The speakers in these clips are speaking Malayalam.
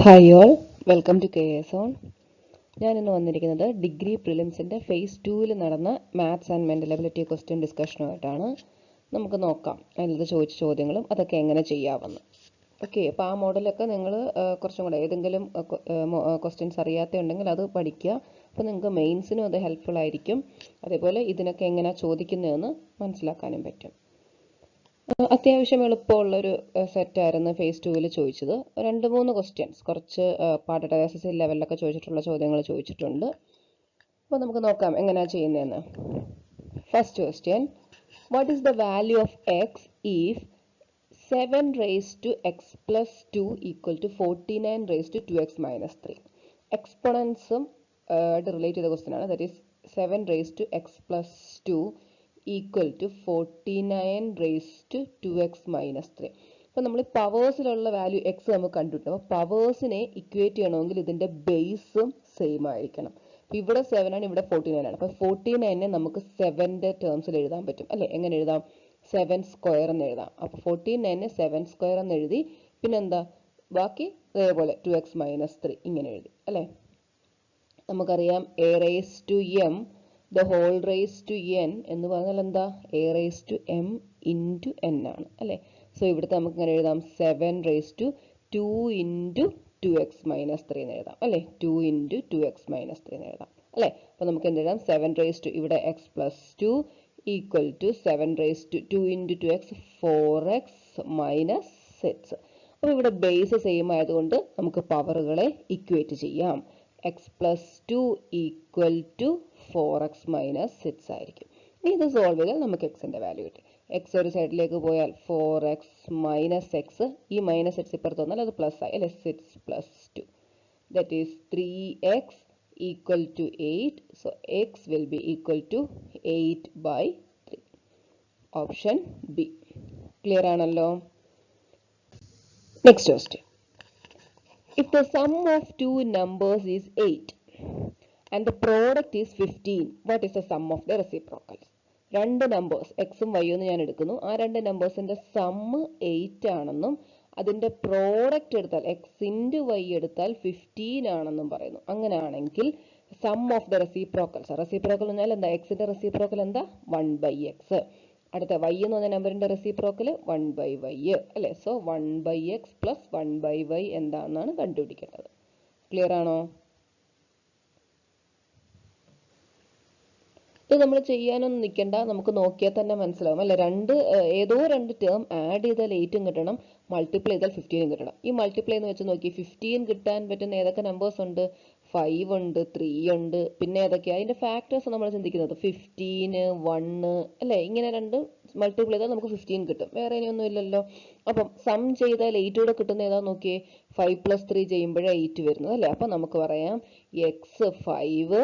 Hi all, welcome to KS on. ഞാനിന്ന് വന്നിരിക്കുന്നത് ഡിഗ്രി പ്രിലിംസിൻ്റെ ഫേസ് 2 നടന്ന maths and mental ability question ഡിസ്കഷനുമായിട്ടാണ്. നമുക്ക് നോക്കാം അതിനകത്ത് ചോദിച്ച ചോദ്യങ്ങളും അതൊക്കെ എങ്ങനെ ചെയ്യാമെന്ന്. ഓക്കെ, അപ്പോൾ ആ മോഡലൊക്കെ നിങ്ങൾ കുറച്ചും കൂടെ ഏതെങ്കിലും ക്വസ്റ്റ്യൻസ് അറിയാത്തതുണ്ടെങ്കിൽ അത് പഠിക്കുക. അപ്പോൾ നിങ്ങൾക്ക് മെയിൻസിനും അത് ഹെൽപ്ഫുൾ ആയിരിക്കും. അതേപോലെ ഇതിനൊക്കെ എങ്ങനെയാണ് ചോദിക്കുന്നതെന്ന് മനസ്സിലാക്കാനും പറ്റും. അത്യാവശ്യം എളുപ്പമുള്ളൊരു സെറ്റായിരുന്നു ഫേസ് 2 ചോദിച്ചത്. 2-3 ക്വസ്റ്റ്യൻസ് കുറച്ച് പാടയുടെ SSL ലെവലിലൊക്കെ ചോദിച്ചിട്ടുള്ള ചോദ്യങ്ങൾ ചോദിച്ചിട്ടുണ്ട്. അപ്പോൾ നമുക്ക് നോക്കാം എങ്ങനെയാണ് ചെയ്യുന്നതെന്ന്. First question, what is the value of X if 7 raised to x plus 2 equal to 49 raised to 2x minus 3? എക്സ്പൊണൻസും റിലേറ്റ് ചെയ്ത ക്വസ്റ്റ്യൻ ആണ്. That is 7 raised to x plus 2 equal to 49 raise to 2x minus 3. അപ്പോൾ നമ്മൾ പവേഴ്സിലുള്ള വാല്യൂ എക്സ് നമുക്ക് കണ്ടുകിട്ടും. അപ്പോൾ പവേഴ്സിനെ ഇക്വേറ്റ് ചെയ്യണമെങ്കിൽ ഇതിൻ്റെ ബേസും സെയിം ആയിരിക്കണം. അപ്പോൾ ഇവിടെ 7 ആണ്, ഇവിടെ 49 ആണ്. അപ്പോൾ 49നെ നമുക്ക് 7ന്റെ ടേംസിൽ എഴുതാൻ പറ്റും അല്ലേ? എങ്ങനെ എഴുതാം? 7 സ്ക്വയർ എന്ന് എഴുതാം. അപ്പോൾ 49നെ 7 സ്ക്വയർ എന്ന് എഴുതി, പിന്നെന്താ ബാക്കി അതേപോലെ 2x മൈനസ് 3 ഇങ്ങനെ എഴുതി അല്ലേ? നമുക്കറിയാം a raise to m the whole raised to n എന്ന് പറഞ്ഞാൽ എന്താ? a raised to m into n ആണ് അല്ലേ? സോ ഇവിടുത്തെ നമുക്ക് ഇങ്ങനെ എഴുതാം 7 raised to 2 into 2x minus 3 എന്ന് എഴുതാം അല്ലേ? 2 into 2x minus 3 എന്ന് എഴുതാം അല്ലേ? അപ്പോൾ നമുക്ക് എന്ത് എഴുതാം? 7 raised to ഇവിടെ x plus 2 equal to 7 raised to 2 into 2x 4x minus 6. അപ്പോൾ ഇവിടെ ബേസ് സെയിം ആയതുകൊണ്ട് നമുക്ക് പവറുകളെ ഇക്വേറ്റ് ചെയ്യാം. x plus 2 equal to 4x minus 6 ആയിരിക്കും. ഇനി ഇത് സോൾവ് ചെയ്താൽ നമുക്ക് എക്സിൻ്റെ വാല്യൂ കിട്ടി. എക്സ് ഒരു സൈഡിലേക്ക് പോയാൽ 4x മൈനസ് എക്സ്, ഈ മൈനസ് എക്സ് ഇപ്പുറത്ത് വന്നാൽ അത് പ്ലസ് ആയി അല്ലെ? 6 plus 2 that is 3x equal to 8. So x will be equal to 8/3. Option B. Clear ആണല്ലോ? Next question, if the sum of two numbers is 8 and the product is 15, what is the sum of the reciprocals? രണ്ട് നമ്പേഴ്സ് എക്സും വൈയും എന്ന് ഞാൻ എടുക്കുന്നു. ആ രണ്ട് നമ്പേഴ്സിന്റെ സമ്മ് 8 ആണെന്നും അതിന്റെ പ്രോഡക്റ്റ് എടുത്താൽ എക്സ് ഇൻറ്റു വൈ എടുത്താൽ 15 ആണെന്നും പറയുന്നു. അങ്ങനെയാണെങ്കിൽ sum of the reciprocals, reciprocal എന്ന് പറഞ്ഞാൽ എന്താ? എക്സിന്റെ റെസിപ്രോക്കൽ എന്താ? 1/x. അടുത്ത y എന്ന് പറഞ്ഞ നമ്പറിന്റെ റെസിപ്രോക്കൽ 1/y അല്ലേ? സോ 1/x പ്ലസ് 1/y എന്താണെന്നാണ് കണ്ടുപിടിക്കേണ്ടത്. ക്ലിയർ ആണോ? ഇത് നമ്മൾ ചെയ്യാനൊന്നും നിൽക്കണ്ട, നമുക്ക് നോക്കിയാൽ തന്നെ മനസ്സിലാവും അല്ലെ? ഏതോ രണ്ട് ടേം ആഡ് ചെയ്താൽ 8ഉം കിട്ടണം, മൾട്ടിപ്ലൈ ചെയ്താൽ 15ഉം കിട്ടണം. ഈ മൾട്ടിപ്ലൈ എന്ന് വെച്ച് നോക്കി 15 കിട്ടാൻ പറ്റുന്ന ഏതൊക്കെ നമ്പേഴ്സ് ഉണ്ട്? 5 ഉണ്ട്, 3 ഉണ്ട്, പിന്നെ ഏതൊക്കെയാണ് അതിന്റെ ഫാക്ടേഴ്സ് നമ്മൾ ചിന്തിക്കുന്നത്? 15, 1 അല്ലേ? ഇങ്ങനെ രണ്ട് മൾട്ടിപ്ലൈ ചെയ്താൽ നമുക്ക് 15 കിട്ടും. വേറെ ഇനിയൊന്നും ഇല്ലല്ലോ. അപ്പം സം ചെയ്താൽ 8 കൂടെ കിട്ടുന്ന ഏതാ നോക്കിയേ? 5 + 3 ചെയ്യുമ്പോഴേ 8 വരുന്നത് അല്ലേ? അപ്പം നമുക്ക് പറയാം എക്സ് 5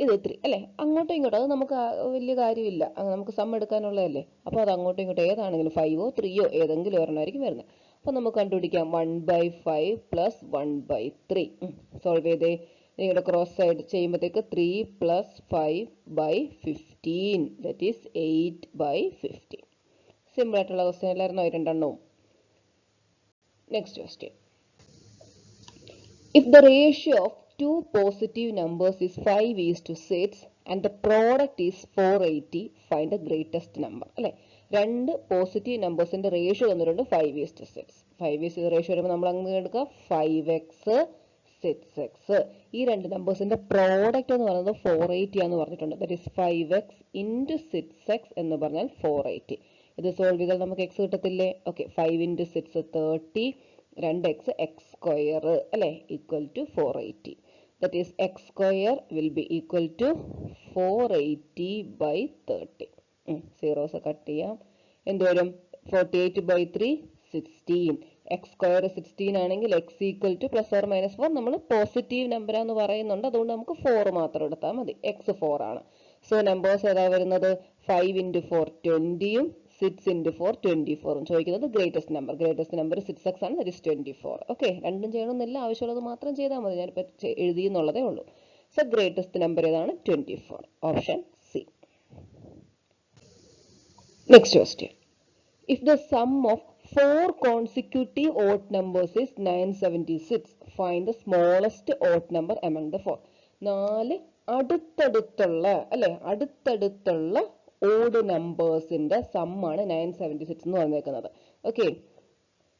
ഇത് 3 അല്ലേ? അങ്ങോട്ടും ഇങ്ങോട്ടും അത് നമുക്ക് വലിയ കാര്യമില്ല, നമുക്ക് സം എടുക്കാനുള്ളതല്ലേ. അപ്പോൾ അത് അങ്ങോട്ടും ഇങ്ങോട്ടും ഏതാണെങ്കിലും 5ഓ 3ഓ ഏതെങ്കിലും ഒരെണ്ണമായിരിക്കും വരുന്നത്. അപ്പോൾ നമുക്ക് കണ്ടുപിടിക്കാം 1/5 പ്ലസ് 1/3. സോൾവ് ചെയ്തേ. നിങ്ങളുടെ ക്രോസ് സൈഡ് ചെയ്യുമ്പോഴത്തേക്ക് 3 + 5/15 ദറ്റ് ഈസ് 8/15. സിമ്പിൾ ആയിട്ടുള്ള ക്വസ്റ്റ്യൻ അല്ലായിരുന്നോ ഈ രണ്ടെണ്ണവും? Next question, if the ratio of two positive numbers is 5:6 and the product is 480, find the greatest number അല്ലേ? രണ്ട് പോസിറ്റീവ് നമ്പേഴ്സിന്റെ റേഷ്യോ തന്നിട്ടുണ്ട് 5:6. 5:6 റേഷ്യോ വരുമ്പോൾ നമ്മൾ അങ്ങ് എടുക്കുക 5x 6x. ഈ രണ്ട് നമ്പേഴ്സിന്റെ പ്രോഡക്റ്റ് എന്ന് പറയുന്നത് 480 ആണെന്ന് പറഞ്ഞിട്ടുണ്ട്. That is 5x into 6x എന്ന് പറഞ്ഞാൽ 480. ഇത് സോൾവ് ചെയ്താൽ നമുക്ക് x കിട്ടത്തില്ലേ? Okay, 5 into 6 30, 2x x square അല്ലേ? Equal to 480. That is x square will be equal to 480/30. Zeros cut ചെയ്യാം. എന്ത് വരും? 48/3 16. x square 16 ആണെങ്കിൽ x equal two plus or minus 4. നമ്മൾ പോസിറ്റീവ് നമ്പറാന്ന് പറയുന്നുണ്ട്, അതുകൊണ്ട് നമുക്ക് 4 മാത്രം എടുത്താൽ മതി. x 4 ആണ്. സോ നമ്പേഴ്സ് ഏതാ വരുന്നത്? 5 into 4 20ഉം 6 into 4 24ഉം. ചോദിക്കുന്നത് greatest number. Greatest number 6x ആണ്, ദാറ്റ് ഈസ് 24. ഓക്കെ, രണ്ടും ചെയ്യണമെന്നില്ല, ആവശ്യമുള്ളത് മാത്രം ചെയ്താൽ മതി. ഞാനിപ്പോൾ എഴുതിയെന്നുള്ളതേ ഉള്ളൂ. സോ ഗ്രേറ്റസ്റ്റ് നമ്പർ ഏതാണ്? 24. Option C. Next question, if the sum of 4 consecutive odd numbers is 976. Find the smallest odd number among the 4. 4 അടുത്തടുത്തുള്ള അല്ലെ അടുത്തടുത്തുള്ള ഓഡ് നമ്പേഴ്സിന്റെ സം ആണ് 976 എന്ന് പറഞ്ഞേക്കുന്നത്. ഓക്കെ,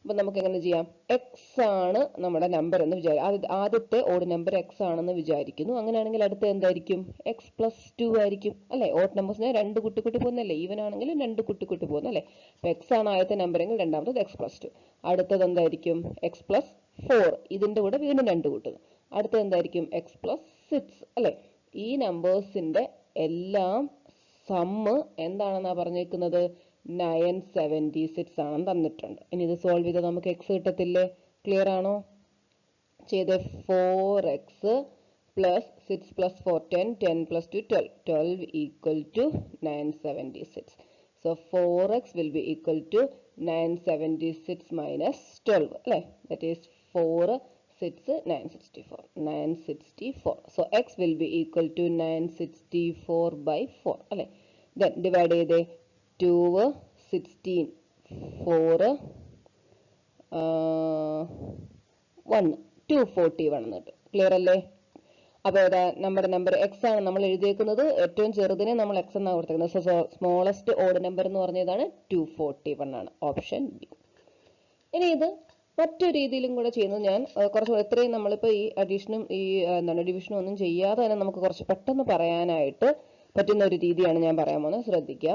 അപ്പൊ നമുക്ക് എങ്ങനെ ചെയ്യാം? എക്സ് ആണ് നമ്മുടെ നമ്പർ എന്ന് വിചാരിക്കും. ആദ്യത്തെ ഓഡ് നമ്പർ എക്സ് ആണെന്ന് വിചാരിക്കുന്നു. അങ്ങനെയാണെങ്കിൽ അടുത്ത എന്തായിരിക്കും? എക്സ് പ്ലസ് 2 ആയിരിക്കും അല്ലെ. ഓഡ് നമ്പേഴ്സിനെ രണ്ട് കുട്ടി പോകുന്നല്ലേ, ഈവൻ ആണെങ്കിലും രണ്ട് കുട്ടി പോകുന്നു അല്ലെ. അപ്പൊ എക്സ് ആണ് ആദ്യത്തെ നമ്പർ എങ്കിൽ രണ്ടാമത്തത് എക്സ് പ്ലസ് 2. അടുത്തത് എന്തായിരിക്കും? X plus 4. ഇതിന്റെ കൂടെ വീണ്ടും രണ്ട് കൂട്ടുന്നു. അടുത്തത് എന്തായിരിക്കും? എക്സ് പ്ലസ് 6 അല്ലെ. ഈ നമ്പേഴ്സിന്റെ എല്ലാം സമ്മ് എന്താണെന്നാ പറഞ്ഞേക്കുന്നത്? 976 ആണെന്ന് തന്നിട്ടുണ്ട്. ഇനി ഇത് സോൾവ് ചെയ്താൽ നമുക്ക് എക്സ് കിട്ടത്തില്ലേ? ക്ലിയർ ആണോ? ചെയ്ത് 4x plus 6 plus 4 10, 10 plus 2 12, 12 equal to 976. So 4x will be equal to 976 minus 12 അല്ലേ. That is 4 6 964, 964. So x will be equal to 964 by 4 അല്ലേ. Then divide ചെയ്തേ 2 16 4 1 241 എന്നിട്ട്. ക്ലിയർ അല്ലേ? അപ്പൊ ഏതാ നമ്മുടെ നമ്പർ? എക്സ് ആണ് നമ്മൾ എഴുതിയേക്കുന്നത്. ഏറ്റവും ചെറുതിനെ നമ്മൾ എക്സ് എന്നാണ് കൊടുത്തേക്കുന്നത്. സോ സ്മോളസ്റ്റ് ഓഡ് നമ്പർ എന്ന് പറഞ്ഞതാണ് 241 ആണ്. Option B. ഇനി ഇത് മറ്റൊരു രീതിയിലും കൂടെ ചെയ്യുന്നത് ഞാൻ കുറച്ച് എത്രയും നമ്മളിപ്പോ ഈ അഡീഷനും ഈ എന്താണ് ഡിവിഷനും ഒന്നും ചെയ്യാതെ തന്നെ നമുക്ക് കുറച്ച് പെട്ടെന്ന് പറയാനായിട്ട് പറ്റുന്ന ഒരു രീതിയാണ് ഞാൻ പറയാൻ പോകുന്നത്. ശ്രദ്ധിക്കുക.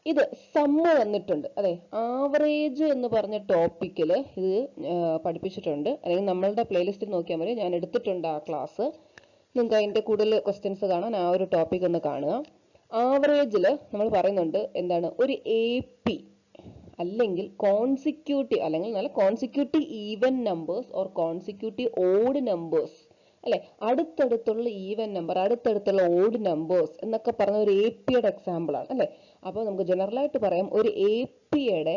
ഇത് സമ്മ് വന്നിട്ടുണ്ട് അതെ. ആവറേജ് എന്ന് പറഞ്ഞ ടോപ്പിക്കിൽ ഇത് പഠിപ്പിച്ചിട്ടുണ്ട്. അല്ലെങ്കിൽ നമ്മളുടെ പ്ലേലിസ്റ്റിൽ നോക്കിയാൽ മതി, ഞാൻ എടുത്തിട്ടുണ്ട് ആ ക്ലാസ്. നിങ്ങൾക്ക് അതിന്റെ കൂടുതൽ ക്വസ്റ്റ്യൻസ് കാണാൻ ആ ഒരു ടോപ്പിക് ഒന്ന് കാണുക. ആവറേജിൽ നമ്മൾ പറയുന്നുണ്ട് എന്താണ്? ഒരു AP അല്ലെങ്കിൽ കോൺസിക്യൂട്ടീവ് അല്ലെങ്കിൽ നല്ല consecutive even numbers or consecutive odd numbers അല്ലെ. അടുത്തടുത്തുള്ള ഈവൻ നമ്പർ, അടുത്തടുത്തുള്ള ഓഡ് നമ്പേഴ്സ് എന്നൊക്കെ പറഞ്ഞ ഒരു APയുടെ എക്സാമ്പിൾ ആണ് അല്ലെ. അപ്പോൾ നമുക്ക് ജനറൽ ആയിട്ട് പറയാം, ഒരു APയുടെ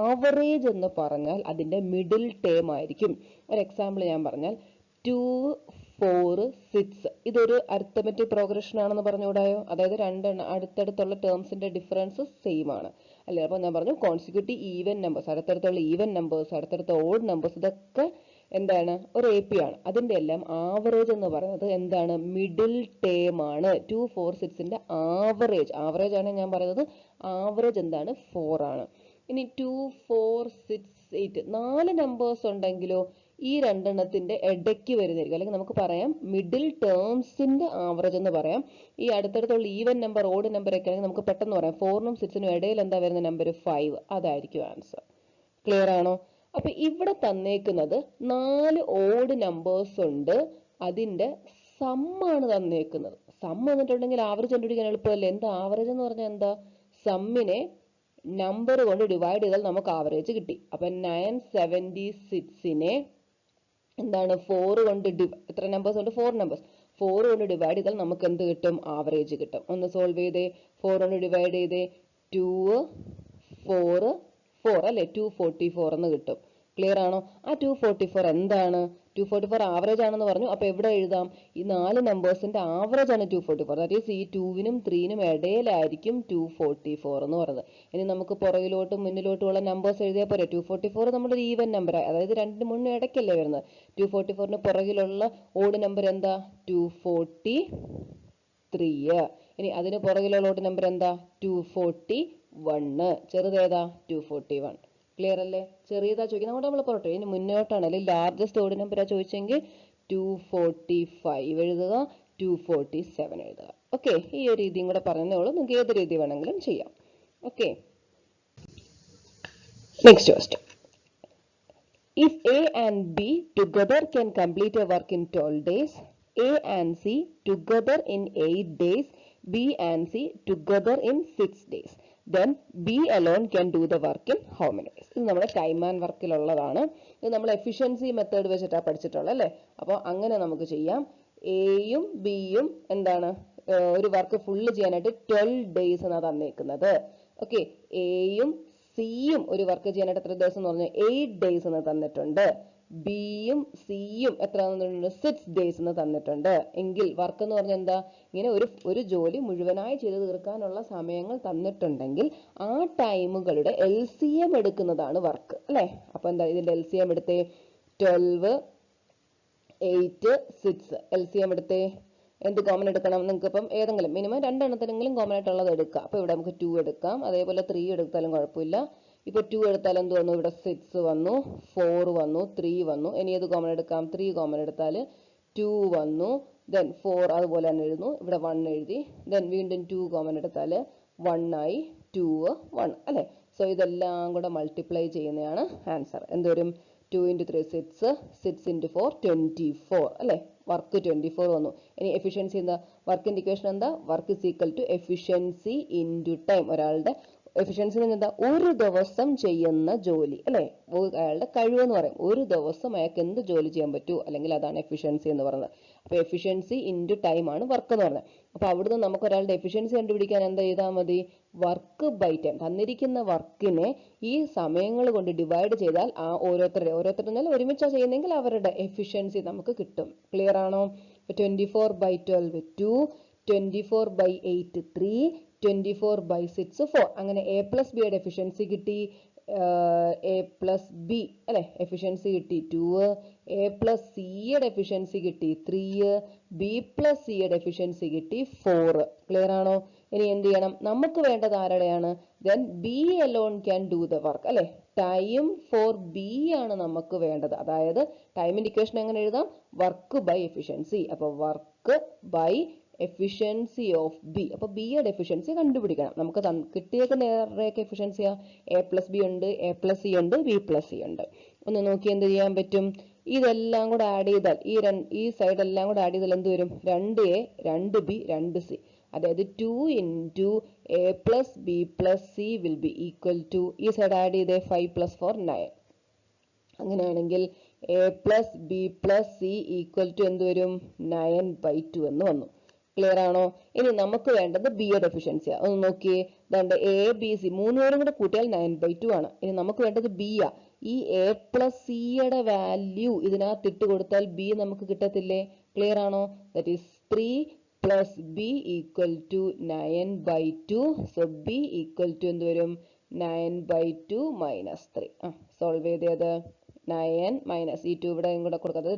ആവറേജ് എന്ന് പറഞ്ഞാൽ അതിന്റെ മിഡിൽ ടേം ആയിരിക്കും. ഒരു എക്സാമ്പിൾ ഞാൻ പറഞ്ഞാൽ 2 4 6 ഇതൊരു അരിത്തമെറ്റിക് പ്രോഗ്രഷൻ ആണെന്ന് പറഞ്ഞുകൂടായോ? അതായത് രണ്ടെണ്ണം അടുത്തടുത്തുള്ള ടേംസിന്റെ ഡിഫറൻസ് സെയിം ആണ് അല്ലെ. അപ്പോൾ ഞാൻ പറഞ്ഞു കോൺസിക്യൂട്ടീവ് ഈവൻ നമ്പേഴ്സ്, അടുത്തടുത്തുള്ള ഈവൻ നമ്പേഴ്സ്, അടുത്തടുത്ത ഓഡ് നമ്പേഴ്സ്, ഇതൊക്കെ എന്താണ്? ഒരു AP ആണ്. അതിന്റെ എല്ലാം ആവറേജ് എന്ന് പറയുന്നത് എന്താണ്? മിഡിൽ ടേം ആണ്. 2 4 6ന്റെ ആവറേജ് ആണ് ഞാൻ പറയുന്നത്. ആവറേജ് എന്താണ്? 4 ആണ്. ഇനി 2 4 6 8 4 നമ്പേഴ്സ് ഉണ്ടെങ്കിലോ ഈ രണ്ടെണ്ണത്തിന്റെ ഇടയ്ക്ക് വരുന്നതായിരിക്കും. അല്ലെങ്കിൽ നമുക്ക് പറയാം മിഡിൽ ടേംസിന്റെ ആവറേജ് എന്ന് പറയാം. ഈ അടുത്തടുത്തുള്ള ഈവൻ നമ്പർ ഓഡ് നമ്പർ ഒക്കെ ആണെങ്കിൽ നമുക്ക് പെട്ടെന്ന് പറയാം 4നും 6നും ഇടയിൽ എന്താ വരുന്ന നമ്പർ? 5. അതായിരിക്കും ആൻസർ. ക്ലിയർ ആണോ? അപ്പൊ ഇവിടെ തന്നേക്കുന്നത് 4 ഓഡ് നമ്പേഴ്സ് ഉണ്ട്, അതിന്റെ സമ്മാണ് തന്നേക്കുന്നത്. സം വന്നിട്ടുണ്ടെങ്കിൽ ആവറേജ് കണ്ടുപിടിക്കാൻ എളുപ്പമല്ലേ. എന്താ ആവറേജ് എന്ന് പറഞ്ഞാൽ എന്താ? സമ്മിനെ നമ്പർ കൊണ്ട് ഡിവൈഡ് ചെയ്താൽ നമുക്ക് ആവറേജ് കിട്ടി. അപ്പൊ 976നെ എന്താണ്? 4 കൊണ്ട് എത്ര നമ്പേഴ്സ് ഉണ്ട്? 4 നമ്പേഴ്സ്. 4 കൊണ്ട് ഡിവൈഡ് ചെയ്താൽ നമുക്ക് എന്ത് കിട്ടും? ആവറേജ് കിട്ടും. ഒന്ന് സോൾവ് ചെയ്തേ. 4 കൊണ്ട് ഡിവൈഡ് ചെയ്തേ. 2 4 4 അല്ലെ. 244 എന്ന് കിട്ടും. ക്ലിയർ ആണോ? ആ 244 എന്താണ്? 244 ആവറേജ് ആണെന്ന് പറഞ്ഞു. അപ്പൊ എവിടെ എഴുതാം? ഈ 4 നമ്പേഴ്സിന്റെ ആവറേജ് ആണ് 244. ദാറ്റ് ഈസ് ഈ 2നും 3നും ഇടയിലായിരിക്കും 244 എന്ന് പറയുന്നത്. ഇനി നമുക്ക് പുറകിലോട്ടും മുന്നിലോട്ടുമുള്ള നമ്പേഴ്സ് എഴുതിയാൽ പോരെ. 244 നമ്മുടെ ഈവൻ നമ്പർ, അതായത് രണ്ടിന് മുന്നേ ഇടയ്ക്കല്ലേ വരുന്നത്. 244ന് പുറകിലുള്ള ഓഡ് നമ്പർ എന്താ? 243. ഇനി അതിന് പുറകിലുള്ള ഓഡ് നമ്പർ എന്താ? 241. ചെറുതേതാ? 241. ക്ലിയർ അല്ലേ? ചെറിയതാ ചോദിക്കുന്നത് അങ്ങോട്ട് നമ്മൾ പുറത്തു. ഇനി മുന്നോട്ടാണ് അല്ലെങ്കിൽ ലാർജസ്റ്റ് ഓഡ് നമ്പറാ ചോദിച്ചെങ്കിൽ 245 എഴുതുക, 247 എഴുതുക. ഓക്കെ, ഈ ഒരു രീതിയും കൂടെ പറഞ്ഞതേ ഉള്ളൂ. നിങ്ങൾക്ക് ഏത് രീതി വേണമെങ്കിലും ചെയ്യാം. Okay, next question. If A and B together can complete a work in 12 days, A and C together in 8 days, B and C together in 6 days, then B alone can do the work in how many days? ഇത് നമ്മുടെ ടൈം ആൻഡ് വർക്കിലുള്ളതാണ്. ഇത് നമ്മൾ എഫിഷ്യൻസി മെത്തേഡ് വെച്ചിട്ടാണ് പഠിച്ചിട്ടുള്ളത് അല്ലേ. അപ്പോൾ അങ്ങനെ നമുക്ക് ചെയ്യാം. എയും ബിയും എന്താണ് ഒരു വർക്ക് ഫുള്ള് ചെയ്യാനായിട്ട് 12 days എന്നാണ് തന്നേക്കുന്നത്. ഓക്കെ, എയും സിയും ഒരു വർക്ക് ചെയ്യാനായിട്ട് എത്ര ദിവസം എന്ന് പറഞ്ഞാൽ 8 days എന്ന് തന്നിട്ടുണ്ട്. ബിയും സിയും എത്ര തന്നിട്ടുണ്ട് 6 days എന്ന് തന്നിട്ടുണ്ട് എങ്കിൽ വർക്ക് എന്ന് പറഞ്ഞാൽ എന്താ ഇങ്ങനെ ഒരു ജോലി മുഴുവനായി ചെയ്ത് തീർക്കാനുള്ള സമയങ്ങൾ തന്നിട്ടുണ്ടെങ്കിൽ ആ ടൈമുകളുടെ LCM എടുക്കുന്നതാണ് വർക്ക് അല്ലേ അപ്പൊ എന്താ ഇതിന്റെ LCM എടുത്തേ 12 8 6 LCM എടുത്തേ എന്ത് കോമൺ എടുക്കണം നിങ്ങൾക്ക് ഇപ്പം ഏതെങ്കിലും മിനിമം രണ്ടെണ്ണത്തിനെങ്കിലും കോമൺ ആയിട്ടുള്ളത് എടുക്കാം അപ്പോൾ ഇവിടെ നമുക്ക് 2 എടുക്കാം അതേപോലെ 3 എടുത്താലും കുഴപ്പമില്ല ഇപ്പോൾ 2 എടുത്താൽ എന്ത് വന്നു ഇവിടെ 6 വന്നു 4 വന്നു 3 വന്നു ഇനി ഏത് കോമൺ എടുക്കാം 3 കോമൺ എടുത്താൽ 2 വന്നു then 4 അതുപോലെ തന്നെ എഴുതുന്നു ഇവിടെ 1 എഴുതി then വീണ്ടും 2 കോമൺ എടുത്താൽ 1 ആയി 2 1 അല്ലേ സോ ഇതെല്ലാം കൂടെ മൾട്ടിപ്ലൈ ചെയ്യുന്നതാണ് ആൻസർ എന്ത് വരും 2 into 3 6 6 into 4 24 അല്ലേ വർക്ക് 24 വന്നു ഇനി എഫിഷ്യൻസി എന്താ വർക്കിന്റെ ഇക്വേഷൻ എന്താ work is equal to efficiency into time ഒരാളുടെ എഫിഷ്യൻസി എന്താ ഒരു ദിവസം ചെയ്യുന്ന ജോലി അല്ലേ അയാളുടെ കഴിവ് എന്ന് പറയും ഒരു ദിവസം അയാൾക്ക് എന്ത് ജോലി ചെയ്യാൻ പറ്റൂ അല്ലെങ്കിൽ അതാണ് എഫിഷ്യൻസി എന്ന് പറയുന്നത് അപ്പോൾ എഫിഷ്യൻസി ഇൻറ്റു ടൈം ആണ് വർക്ക് എന്ന് പറയുന്നത് അപ്പോൾ അവിടുന്ന് നമുക്ക് ഒരാളുടെ എഫിഷ്യൻസി കണ്ടുപിടിക്കാൻ എന്താ ചെയ്താൽ മതി വർക്ക് ബൈ ടൈം തന്നിരിക്കുന്ന വർക്കിനെ ഈ സമയങ്ങൾ കൊണ്ട് ഡിവൈഡ് ചെയ്താൽ ആ ഓരോരുത്തരും ഒരുമിച്ചാണ് ചെയ്യുന്നെങ്കിൽ അവരുടെ എഫിഷ്യൻസി നമുക്ക് കിട്ടും ക്ലിയർ ആണോ 24/12 2 24/8 3 24/6 4 അങ്ങനെ a plus b യുടെ എഫിഷ്യൻസി കിട്ടി a plus b അല്ലെ എഫിഷ്യൻസി കിട്ടി 2 a plus c യുടെ എഫിഷ്യൻസി കിട്ടി 3 b plus c യുടെ എഫിഷ്യൻസി കിട്ടി 4 ക്ലിയർ ആണോ ഇനി എന്ത് ചെയ്യണം നമുക്ക് വേണ്ടത് ആരുടെയാണ് then b alone can do the work അല്ലെ ടൈം ഫോർ b ആണ് നമുക്ക് വേണ്ടത് അതായത് ടൈമിന്റെ ഇക്വേഷൻ എങ്ങനെ എഴുതാം വർക്ക് ബൈ എഫിഷ്യൻസി അപ്പോൾ work by efficiency of B അപ്പോൾ ബി യുടെ എഫിഷ്യൻസി കണ്ടുപിടിക്കണം നമുക്ക് കിട്ടിയേക്കുന്ന ഏതൊക്കെ എഫിഷ്യൻസിയാ a plus b ഉണ്ട് a plus c ഉണ്ട് b plus c ഉണ്ട് ഒന്ന് നോക്കി എന്ത് ചെയ്യാൻ പറ്റും ഇതെല്ലാം കൂടെ ആഡ് ചെയ്താൽ ഈ സൈഡ് എല്ലാം കൂടെ ആഡ് ചെയ്താൽ എന്ത് വരും 2a 2b 2c അതായത് 2 into a plus b plus c will be equal to ഈ സൈഡ് ആഡ് ചെയ്തേ 5 plus 4 9 അങ്ങനെയാണെങ്കിൽ a plus b plus c equal to എന്ത് വരും 9/2 എന്ന് വന്നു ക്ലിയർ ആണോ ഇനി നമുക്ക് വേണ്ടത് ബി യുടെ എഫിഷ്യൻസി ഒന്ന് നോക്കിയേ ദാണ്ട് എ ബി സി മൂന്നുപേരും കൂടെ കൂട്ടിയാൽ 9/2 ആണ് ഇനി നമുക്ക് വേണ്ടത് ബി ആ ഈ a plus c യുടെ വാല്യൂ ഇതിനകത്ത് ഇട്ട് കൊടുത്താൽ ബി നമുക്ക് കിട്ടത്തില്ലേ ക്ലിയർ ആണോ that is 3 plus b equal to 9/2 so b equal to എന്ത് വരും 9/2 minus 3 സോൾവ് ചെയ്തത് 9 മൈനസ് ഈ 2 ഇവിടെ കൂടെ കൊടുക്കുന്നത്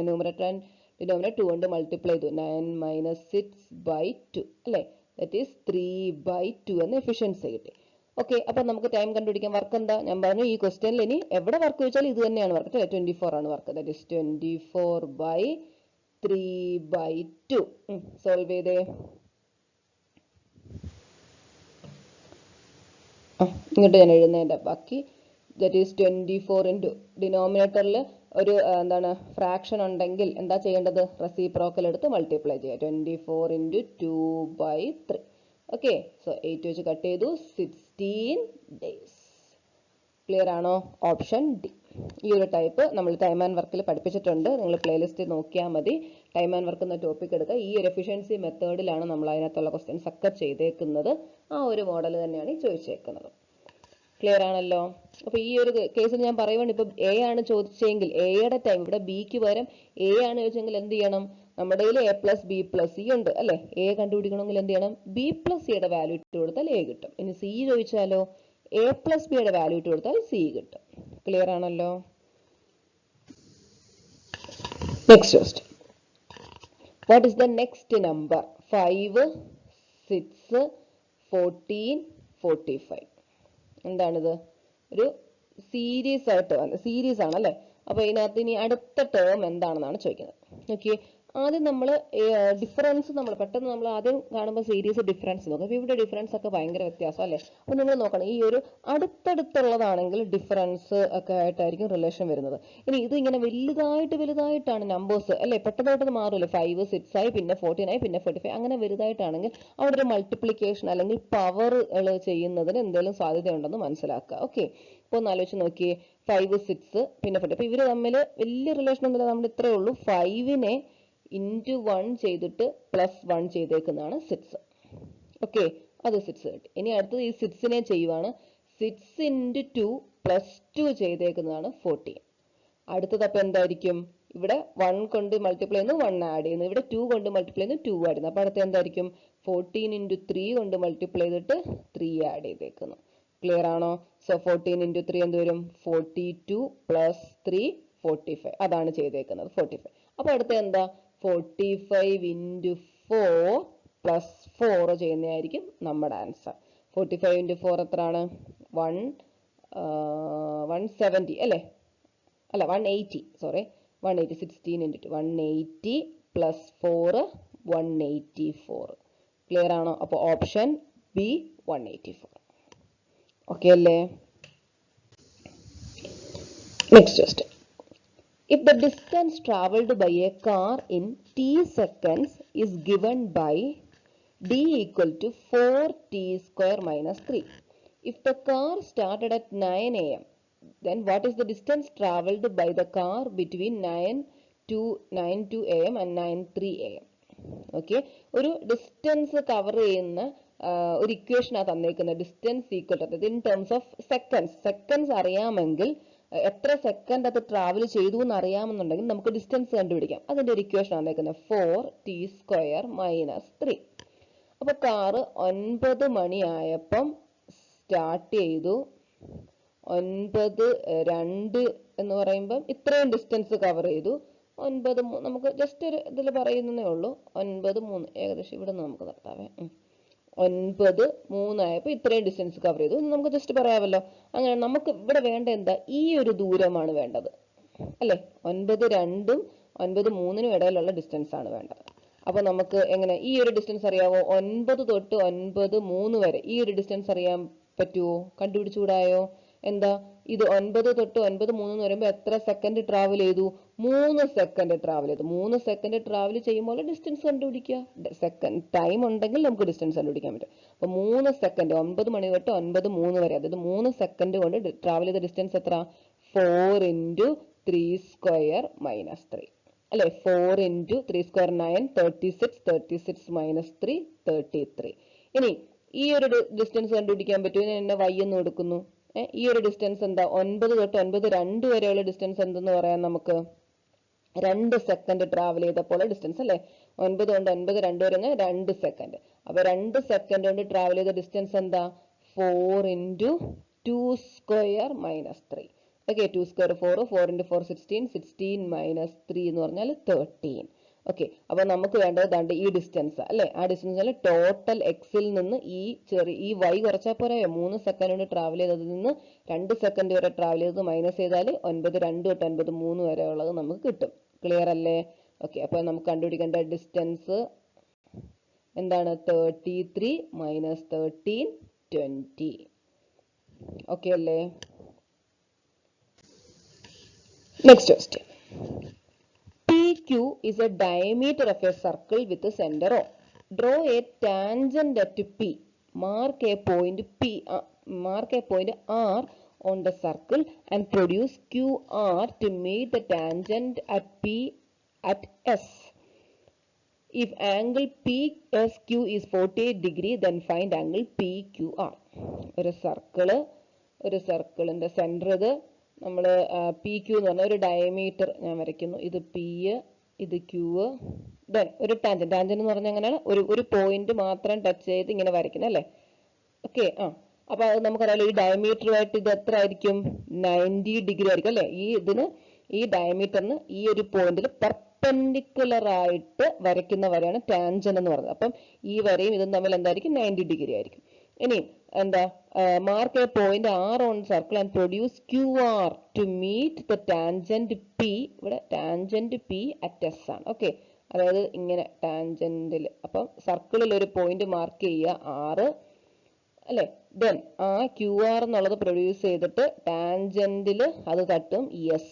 ന്യൂമറേറ്റർ ആൻഡ് ഡിനോമിനേറ്റർ 2 കൊണ്ട് മൾട്ടിപ്ലൈ ചെയ്തു 9 minus 6/2 അല്ലേ ദാറ്റ് ഈസ് 3/2 എന്ന എഫിഷ്യൻസി കിട്ടി ഓക്കെ അപ്പൊ നമുക്ക് ടൈം കണ്ടുപിടിക്കാൻ വർക്ക് എന്താ ഞാൻ പറഞ്ഞു ഈ ക്വസ്റ്റ്യനിൽ ഇനി എവിടെ വർക്ക് ചോദിച്ചാൽ ഇത് തന്നെയാണ് വർക്ക് അല്ലേ 24 ആണ് വർക്ക് ദാറ്റ് ഈസ് 24/3/2 സോൾവ് ചെയ്തേ ഇങ്ങോട്ട് ഞാൻ എഴുതുന്നതിന്റെ ബാക്കി ദാറ്റ് ഈസ് 24 into ഡിനോമിനേറ്ററിൽ ഒരു എന്താണ് ഫ്രാക്ഷൻ ഉണ്ടെങ്കിൽ എന്താ ചെയ്യേണ്ടത് റെസിപ്രോക്കൽ എടുത്ത് മൾട്ടിപ്ലൈ ചെയ്യുക 24 into 2/3 ഓക്കെ സോ 8 വെച്ച് കട്ട് ചെയ്തു 16 days ക്ലിയർ ആണോ ഓപ്ഷൻ ഡി ഈ ഒരു ടൈപ്പ് നമ്മൾ ടൈം ആൻഡ് വർക്കിൽ പഠിപ്പിച്ചിട്ടുണ്ട് നിങ്ങൾ പ്ലേലിസ്റ്റ് നോക്കിയാൽ മതി ടൈം ആൻഡ് വർക്ക് എന്ന ടോപ്പിക് എടുക്കുക ഈ ഒരു എഫിഷ്യൻസി മെത്തേഡിലാണ് നമ്മൾ അതിനകത്തുള്ള ക്വസ്റ്റ്യൻസ് ഒക്കെ ചെയ്തേക്കുന്നത് ആ ഒരു മോഡൽ തന്നെയാണ് ഈ ചോദിച്ചേക്കുന്നത് ക്ലിയർ ആണല്ലോ അപ്പൊ ഈ ഒരു കേസിൽ ഞാൻ പറയുവാണ് ഇപ്പൊ എ ആണ് ചോദിച്ചെങ്കിൽ എയുടെ ടൈം ഇവിടെ ബിക്ക് പകരം എ ആണ് ചോദിച്ചെങ്കിൽ എന്ത് ചെയ്യണം നമ്മുടെ കയ്യിൽ a plus b plus c ഉണ്ട് അല്ലെ എ കണ്ടുപിടിക്കണമെങ്കിൽ എന്ത് ചെയ്യണം b plus c യുടെ വാല്യൂ ഇട്ട് കൊടുത്താൽ a കിട്ടും ഇനി c ചോദിച്ചാലോ a plus b യുടെ വാല്യൂ ഇട്ട് കൊടുത്താൽ c കിട്ടും ക്ലിയർ ആണല്ലോ next question what is the next number 5 6 14 45 എന്താണിത് ഒരു സീരീസ് ആയിട്ട് സീരീസ് ആണ് അല്ലേ അപ്പൊ ഇതിനകത്ത് ഇനി അടുത്ത ടേം എന്താണെന്നാണ് ചോദിക്കുന്നത് നോക്കിയേ ആദ്യം നമ്മൾ ഡിഫറൻസ് നമ്മൾ പെട്ടെന്ന് നമ്മൾ ആദ്യം കാണുമ്പോൾ സീരീസ് ഡിഫറൻസ് നോക്കും അപ്പൊ ഇവിടെ ഡിഫറൻസ് ഒക്കെ ഭയങ്കര വ്യത്യാസം അല്ലേ അപ്പൊ നിങ്ങൾ നോക്കണം ഈ ഒരു അടുത്തടുത്തുള്ളതാണെങ്കിൽ ഡിഫറൻസ് ഒക്കെ ആയിട്ടായിരിക്കും റിലേഷൻ വരുന്നത് ഇനി ഇത് ഇങ്ങനെ വലുതായിട്ടാണ് നമ്പേഴ്സ് അല്ലെ പെട്ടെന്ന് മാറില്ലേ 5 6 ആയി പിന്നെ 14 ആയി പിന്നെ 45 അങ്ങനെ വലുതായിട്ടാണെങ്കിൽ അവിടെ ഒരു മൾട്ടിപ്ലിക്കേഷൻ അല്ലെങ്കിൽ പവർ ചെയ്യുന്നതിന് എന്തെങ്കിലും സാധ്യതയുണ്ടെന്ന് മനസ്സിലാക്കുക ഓക്കെ അപ്പോൾ ഒന്ന് ആലോചിച്ച് നോക്കിയേ 5 6 പിന്നെ 40 അപ്പൊ ഇവര് തമ്മിൽ വലിയ റിലേഷൻ ഒന്നുമില്ല നമ്മൾ ഇത്രയേ ഉള്ളൂ 5നെ into 1 ചെയ്തിട്ട് പ്ലസ് 1 ചെയ്തേക്കുന്നതാണ് 6 ഓക്കെ അത് 6 കിട്ടി ഇനി അടുത്തത് ഈ 6നെ ചെയ്യുവാണ് 6 into 2 plus 2 ചെയ്തേക്കുന്നതാണ് 14 അടുത്തത് അപ്പോൾ എന്തായിരിക്കും? ഇവിടെ 1 കൊണ്ട് മൾട്ടിപ്ലൈ ചെയ്യുന്നു 1 ആഡ് ചെയ്യുന്നു, ഇവിടെ 2 കൊണ്ട് മൾട്ടിപ്ലൈ ചെയ്യുന്നു 2 ആഡ് ചെയ്യുന്നു. അപ്പോൾ അടുത്ത എന്തായിരിക്കും? 14 × 3 കൊണ്ട് മൾട്ടിപ്ലൈ ചെയ്തിട്ട് 3 ആഡ് ചെയ്തേക്കുന്നു. ക്ലിയർ ആണോ? സോ 14 × 3 എന്ത് വരും? 42 + 3 45. അതാണ് ചെയ്തേക്കുന്നത് 45. അപ്പോൾ അടുത്ത എന്താ? 45 × 4 + 4 ചെയ്യുന്നതായിരിക്കും നമ്മുടെ ആൻസർ. 45 × 4 എത്രയാണ്? 170 അല്ലേ? അല്ല 180, സോറി 180. 16 × 2 180 + 4 184. ക്ലിയർ ആണോ? അപ്പോൾ ഓപ്ഷൻ ബി 184. ഓക്കെ അല്ലേ? Next question. If the distance traveled by a car in t seconds is given by d = 4t² - 3. If the car started at 9 a.m., then what is the distance traveled by the car between 9:02 a.m. and 9:03 a.m.? Okay, ഒരു ഡിസ്റ്റൻസ് കവർ ചെയ്യുന്ന ഒരു ഇക്വേഷനാണ് തന്നേക്കുന്നത്. Distance equal to, in terms of seconds അറിയാമെങ്കിൽ, എത്ര സെക്കൻഡ് അത് ട്രാവൽ ചെയ്തു എന്ന് അറിയാമെന്നുണ്ടെങ്കിൽ നമുക്ക് ഡിസ്റ്റൻസ് കണ്ടുപിടിക്കാം. അതിന്റെ ഒരു ഇക്വേഷൻ തന്നേക്കുന്നത് 4t² - 3. അപ്പൊ കാറ് 9 മണിയായപ്പം സ്റ്റാർട്ട് ചെയ്തു. 9:02 എന്ന് പറയുമ്പം ഇത്രയും ഡിസ്റ്റൻസ് കവർ ചെയ്തു. 9:03 നമുക്ക് ജസ്റ്റ് ഒരു ഇതിൽ പറയുന്നേ ഉള്ളൂ. 9:03 ഏകദേശം ഇവിടെ നിന്ന് നമുക്ക് നടത്താവേ. 9:03 ആയപ്പോൾ ഇത്രയും ഡിസ്റ്റൻസ് കവർ ചെയ്തു. നമുക്ക് ജസ്റ്റ് പറയാമല്ലോ. അങ്ങനെ നമുക്ക് ഇവിടെ വേണ്ട എന്താ? ഈ ഒരു ദൂരമാണ് വേണ്ടത് അല്ലെ? 9:02 9:03 ഇടയിലുള്ള ഡിസ്റ്റൻസ് ആണ് വേണ്ടത്. അപ്പൊ നമുക്ക് എങ്ങനെ ഈ ഒരു ഡിസ്റ്റൻസ് അറിയാവോ? 9 തൊട്ട് 9:03 വരെ ഈ ഒരു ഡിസ്റ്റൻസ് അറിയാൻ പറ്റുമോ? കണ്ടുപിടിച്ചുകൂടായോ? എന്താ ഇത്? 9 തൊട്ട് 9:03 എന്ന് പറയുമ്പോൾ എത്ര സെക്കൻഡ് ട്രാവൽ ചെയ്തു? 3 സെക്കൻഡ് ട്രാവൽ ചെയ്തു. 3 സെക്കൻഡ് ട്രാവൽ ചെയ്യുമ്പോൾ ഡിസ്റ്റൻസ് കണ്ടുപിടിക്കുക. സെക്കൻഡ് ടൈം ഉണ്ടെങ്കിൽ നമുക്ക് ഡിസ്റ്റൻസ് കണ്ടുപിടിക്കാൻ പറ്റും. അപ്പൊ 3 സെക്കൻഡ് 9 മണി തൊട്ട് 9:03 വരെ, അതായത് 3 സെക്കൻഡ് കൊണ്ട് ട്രാവൽ ചെയ്ത ഡിസ്റ്റൻസ് എത്ര? 4 × 3² - 3 അല്ലെ? 4 × 3² 9, 36 36 - 3 33. ഇനി ഈ ഒരു ഡിസ്റ്റൻസ് കണ്ടുപിടിക്കാൻ പറ്റുമോ? ഞാൻ എന്നെ y എന്ന് കൊടുക്കുന്നു. ഈ ഒരു ഡിസ്റ്റൻസ് എന്താ? 9 തൊട്ട് 9:02 വരെയുള്ള ഡിസ്റ്റൻസ് എന്തെന്ന് പറയാം നമുക്ക്? 2 സെക്കൻഡ് ട്രാവൽ ചെയ്തപ്പോൾ ഡിസ്റ്റൻസ് അല്ലെ? 9 കൊണ്ട് 9:02 വരെ 2 സെക്കൻഡ്. അപ്പൊ 2 സെക്കൻഡ് കൊണ്ട് ട്രാവൽ ചെയ്ത ഡിസ്റ്റൻസ് എന്താ? 4 × 2² - 3. ഓക്കെ, 2² 4, 4 × 4 16, 16 - 3 എന്ന് പറഞ്ഞാൽ 13. ഓക്കെ, അപ്പൊ നമുക്ക് വേണ്ടത് ദാണ്ട് ഈ ഡിസ്റ്റൻസ് അല്ലെ? ആ ഡിസ്റ്റൻസ് ടോട്ടൽ എക്സിൽ നിന്ന് ഈ y കുറച്ചാൽ പോരായോ? 3 സെക്കൻഡ് കൊണ്ട് ട്രാവൽ ചെയ്തതിൽ നിന്ന് 2 സെക്കൻഡ് വരെ ട്രാവൽ ചെയ്തത് മൈനസ് ചെയ്താൽ 9:02 തൊട്ട് 9:03 വരെ ഉള്ളത് നമുക്ക് കിട്ടും. ക്ലിയർ അല്ലേ? ഓക്കെ, അപ്പൊ നമുക്ക് കണ്ടുപിടിക്കേണ്ട ഡിസ്റ്റൻസ് എന്താണ്? 33 - 13 20. ഓക്കെ അല്ലേ? Next question. PQ is a diameter of a circle with a center O. Draw a tangent at P. Mark a point R on the circle and produce QR to meet the tangent at P at S. If angle PSQ is 48 degree, then find angle PQR. ഒരു സർക്കിളിന്റെ സെന്റർ ഇത് നമ്മൾ PQ എന്ന് പറഞ്ഞ ഒരു ഡയമീറ്റർ ഞാൻ വരയ്ക്കുന്നു. ഇത് P, ഇത് Q, ദെൻ ഒരു ടാൻജന്റ് എന്ന് പറഞ്ഞാൽ അങ്ങനെയാണ് ഒരു പോയിന്റ് മാത്രം ടച്ച് ചെയ്ത് ഇങ്ങനെ വരയ്ക്കുന്നത് അല്ലേ? ഓക്കെ, അപ്പൊ അത് നമുക്കറിയാലോ. ഈ ഡയമീറ്ററുമായിട്ട് ഇത് എത്ര ആയിരിക്കും? 90 ഡിഗ്രി ആയിരിക്കും അല്ലെ? ഈ ഡയമീറ്ററിന് ഈ ഒരു പോയിന്റിൽ പെർപെൻഡിക്കുലർ ആയിട്ട് വരയ്ക്കുന്ന വരെയാണ് ടാൻജന്റ് എന്ന് പറയുന്നത്. അപ്പം ഈ വരയും ഇതും തമ്മിൽ എന്തായിരിക്കും? 90 ഡിഗ്രി ആയിരിക്കും. ഇനി എന്താ? Mark a point R on circle and produce QR to meet the tangent P. ഇവിടെ ടാൻജന്റ് P അറ്റ് S ആണ്. ഓക്കെ, അതായത് ഇങ്ങനെ ടാൻജന്റിൽ, അപ്പം സർക്കിളിൽ ഒരു പോയിന്റ് മാർക്ക് ചെയ്യുക R അല്ലെ? ദെൻ ആ QR എന്നുള്ളത് പ്രൊഡ്യൂസ് ചെയ്തിട്ട് ടാൻജന്റിൽ അത് തട്ടും S.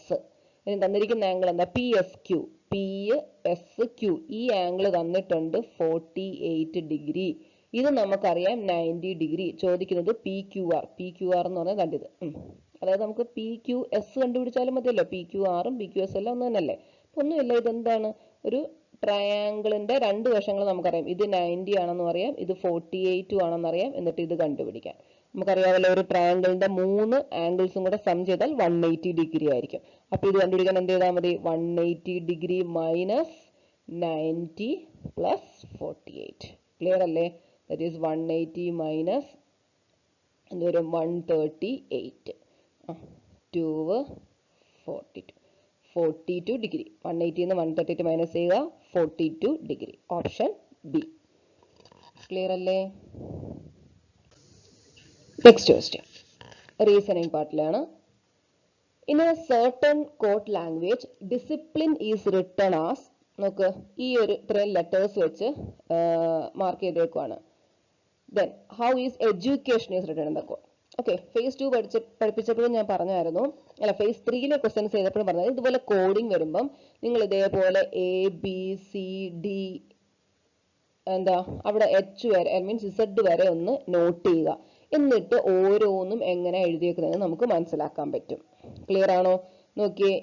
ഇനി തന്നിരിക്കുന്ന ആംഗിൾ എന്താ? PSQ. PSQ ഈ ആംഗിൾ തന്നിട്ടുണ്ട് 48 ഡിഗ്രി. ഇത് നമുക്കറിയാം 90 ഡിഗ്രി. ചോദിക്കുന്നത് PQR എന്ന് പറഞ്ഞാൽ കണ്ടിത്. അതായത് നമുക്ക് PQS കണ്ടുപിടിച്ചാലും മതിയല്ലോ. PQRും PQS എല്ലാം ഒന്ന് തന്നെയല്ലേ? ഒന്നുമില്ല. ഇതെന്താണ്? ഒരു ട്രയാങ്കിളിന്റെ രണ്ട് വശങ്ങൾ നമുക്കറിയാം. ഇത് 90 ആണെന്ന് അറിയാം, ഇത് 48 ആണെന്ന് അറിയാം. എന്നിട്ട് ഇത് കണ്ടുപിടിക്കാൻ. നമുക്കറിയാമല്ലോ ഒരു ട്രയാങ്കിളിന്റെ 3 ആംഗിൾസും കൂടെ സം ചെയ്താൽ 180 ഡിഗ്രി ആയിരിക്കും. അപ്പൊ ഇത് കണ്ടുപിടിക്കാൻ എന്ത് ചെയ്താൽ മതി? 180 ഡിഗ്രി മൈനസ് 90 പ്ലസ് 48. ക്ലിയർ അല്ലേ? ദാറ്റ് ഈസ് 180 മൈനസ് എന്തോരം 138 2 42 ഡിഗ്രി. 180 നിന്ന് 138 മൈനസ് ചെയ്യുക, 42 ഡിഗ്രി. Option B. ക്ലിയർ അല്ലേ? നെക്സ്റ്റ് ക്വസ്റ്റ്യൻ റീസണിംഗ് പാർട്ടിലാണ്. In a certain code language discipline is written as, നോക്ക് ഈ ഒരു ഇത്രയും ലെറ്റേഴ്സ് വെച്ച് മാർക്ക് ചെയ്തേക്കുവാണ്. Then how is education is written in the code? Okay, phase 2 പഠിപ്പിച്ചപ്പോഴും ഞാൻ പറഞ്ഞായിരുന്നു, അല്ല phase 3 ക്വസ്റ്റ്യൻസ് ചെയ്തപ്പോഴും പറഞ്ഞത് ഇതുപോലെ കോഡിംഗ് വരുമ്പം നിങ്ങൾ ഇതേപോലെ ABCD എന്താ അവിടെ H വരെ മീൻസ് Z വരെ ഒന്ന് നോട്ട് ചെയ്യുക. എന്നിട്ട് ഓരോന്നും എങ്ങനെ എഴുതിയേക്കുന്നത് നമുക്ക് മനസ്സിലാക്കാൻ പറ്റും. ക്ലിയർ ആണോ? നോക്കിയേ,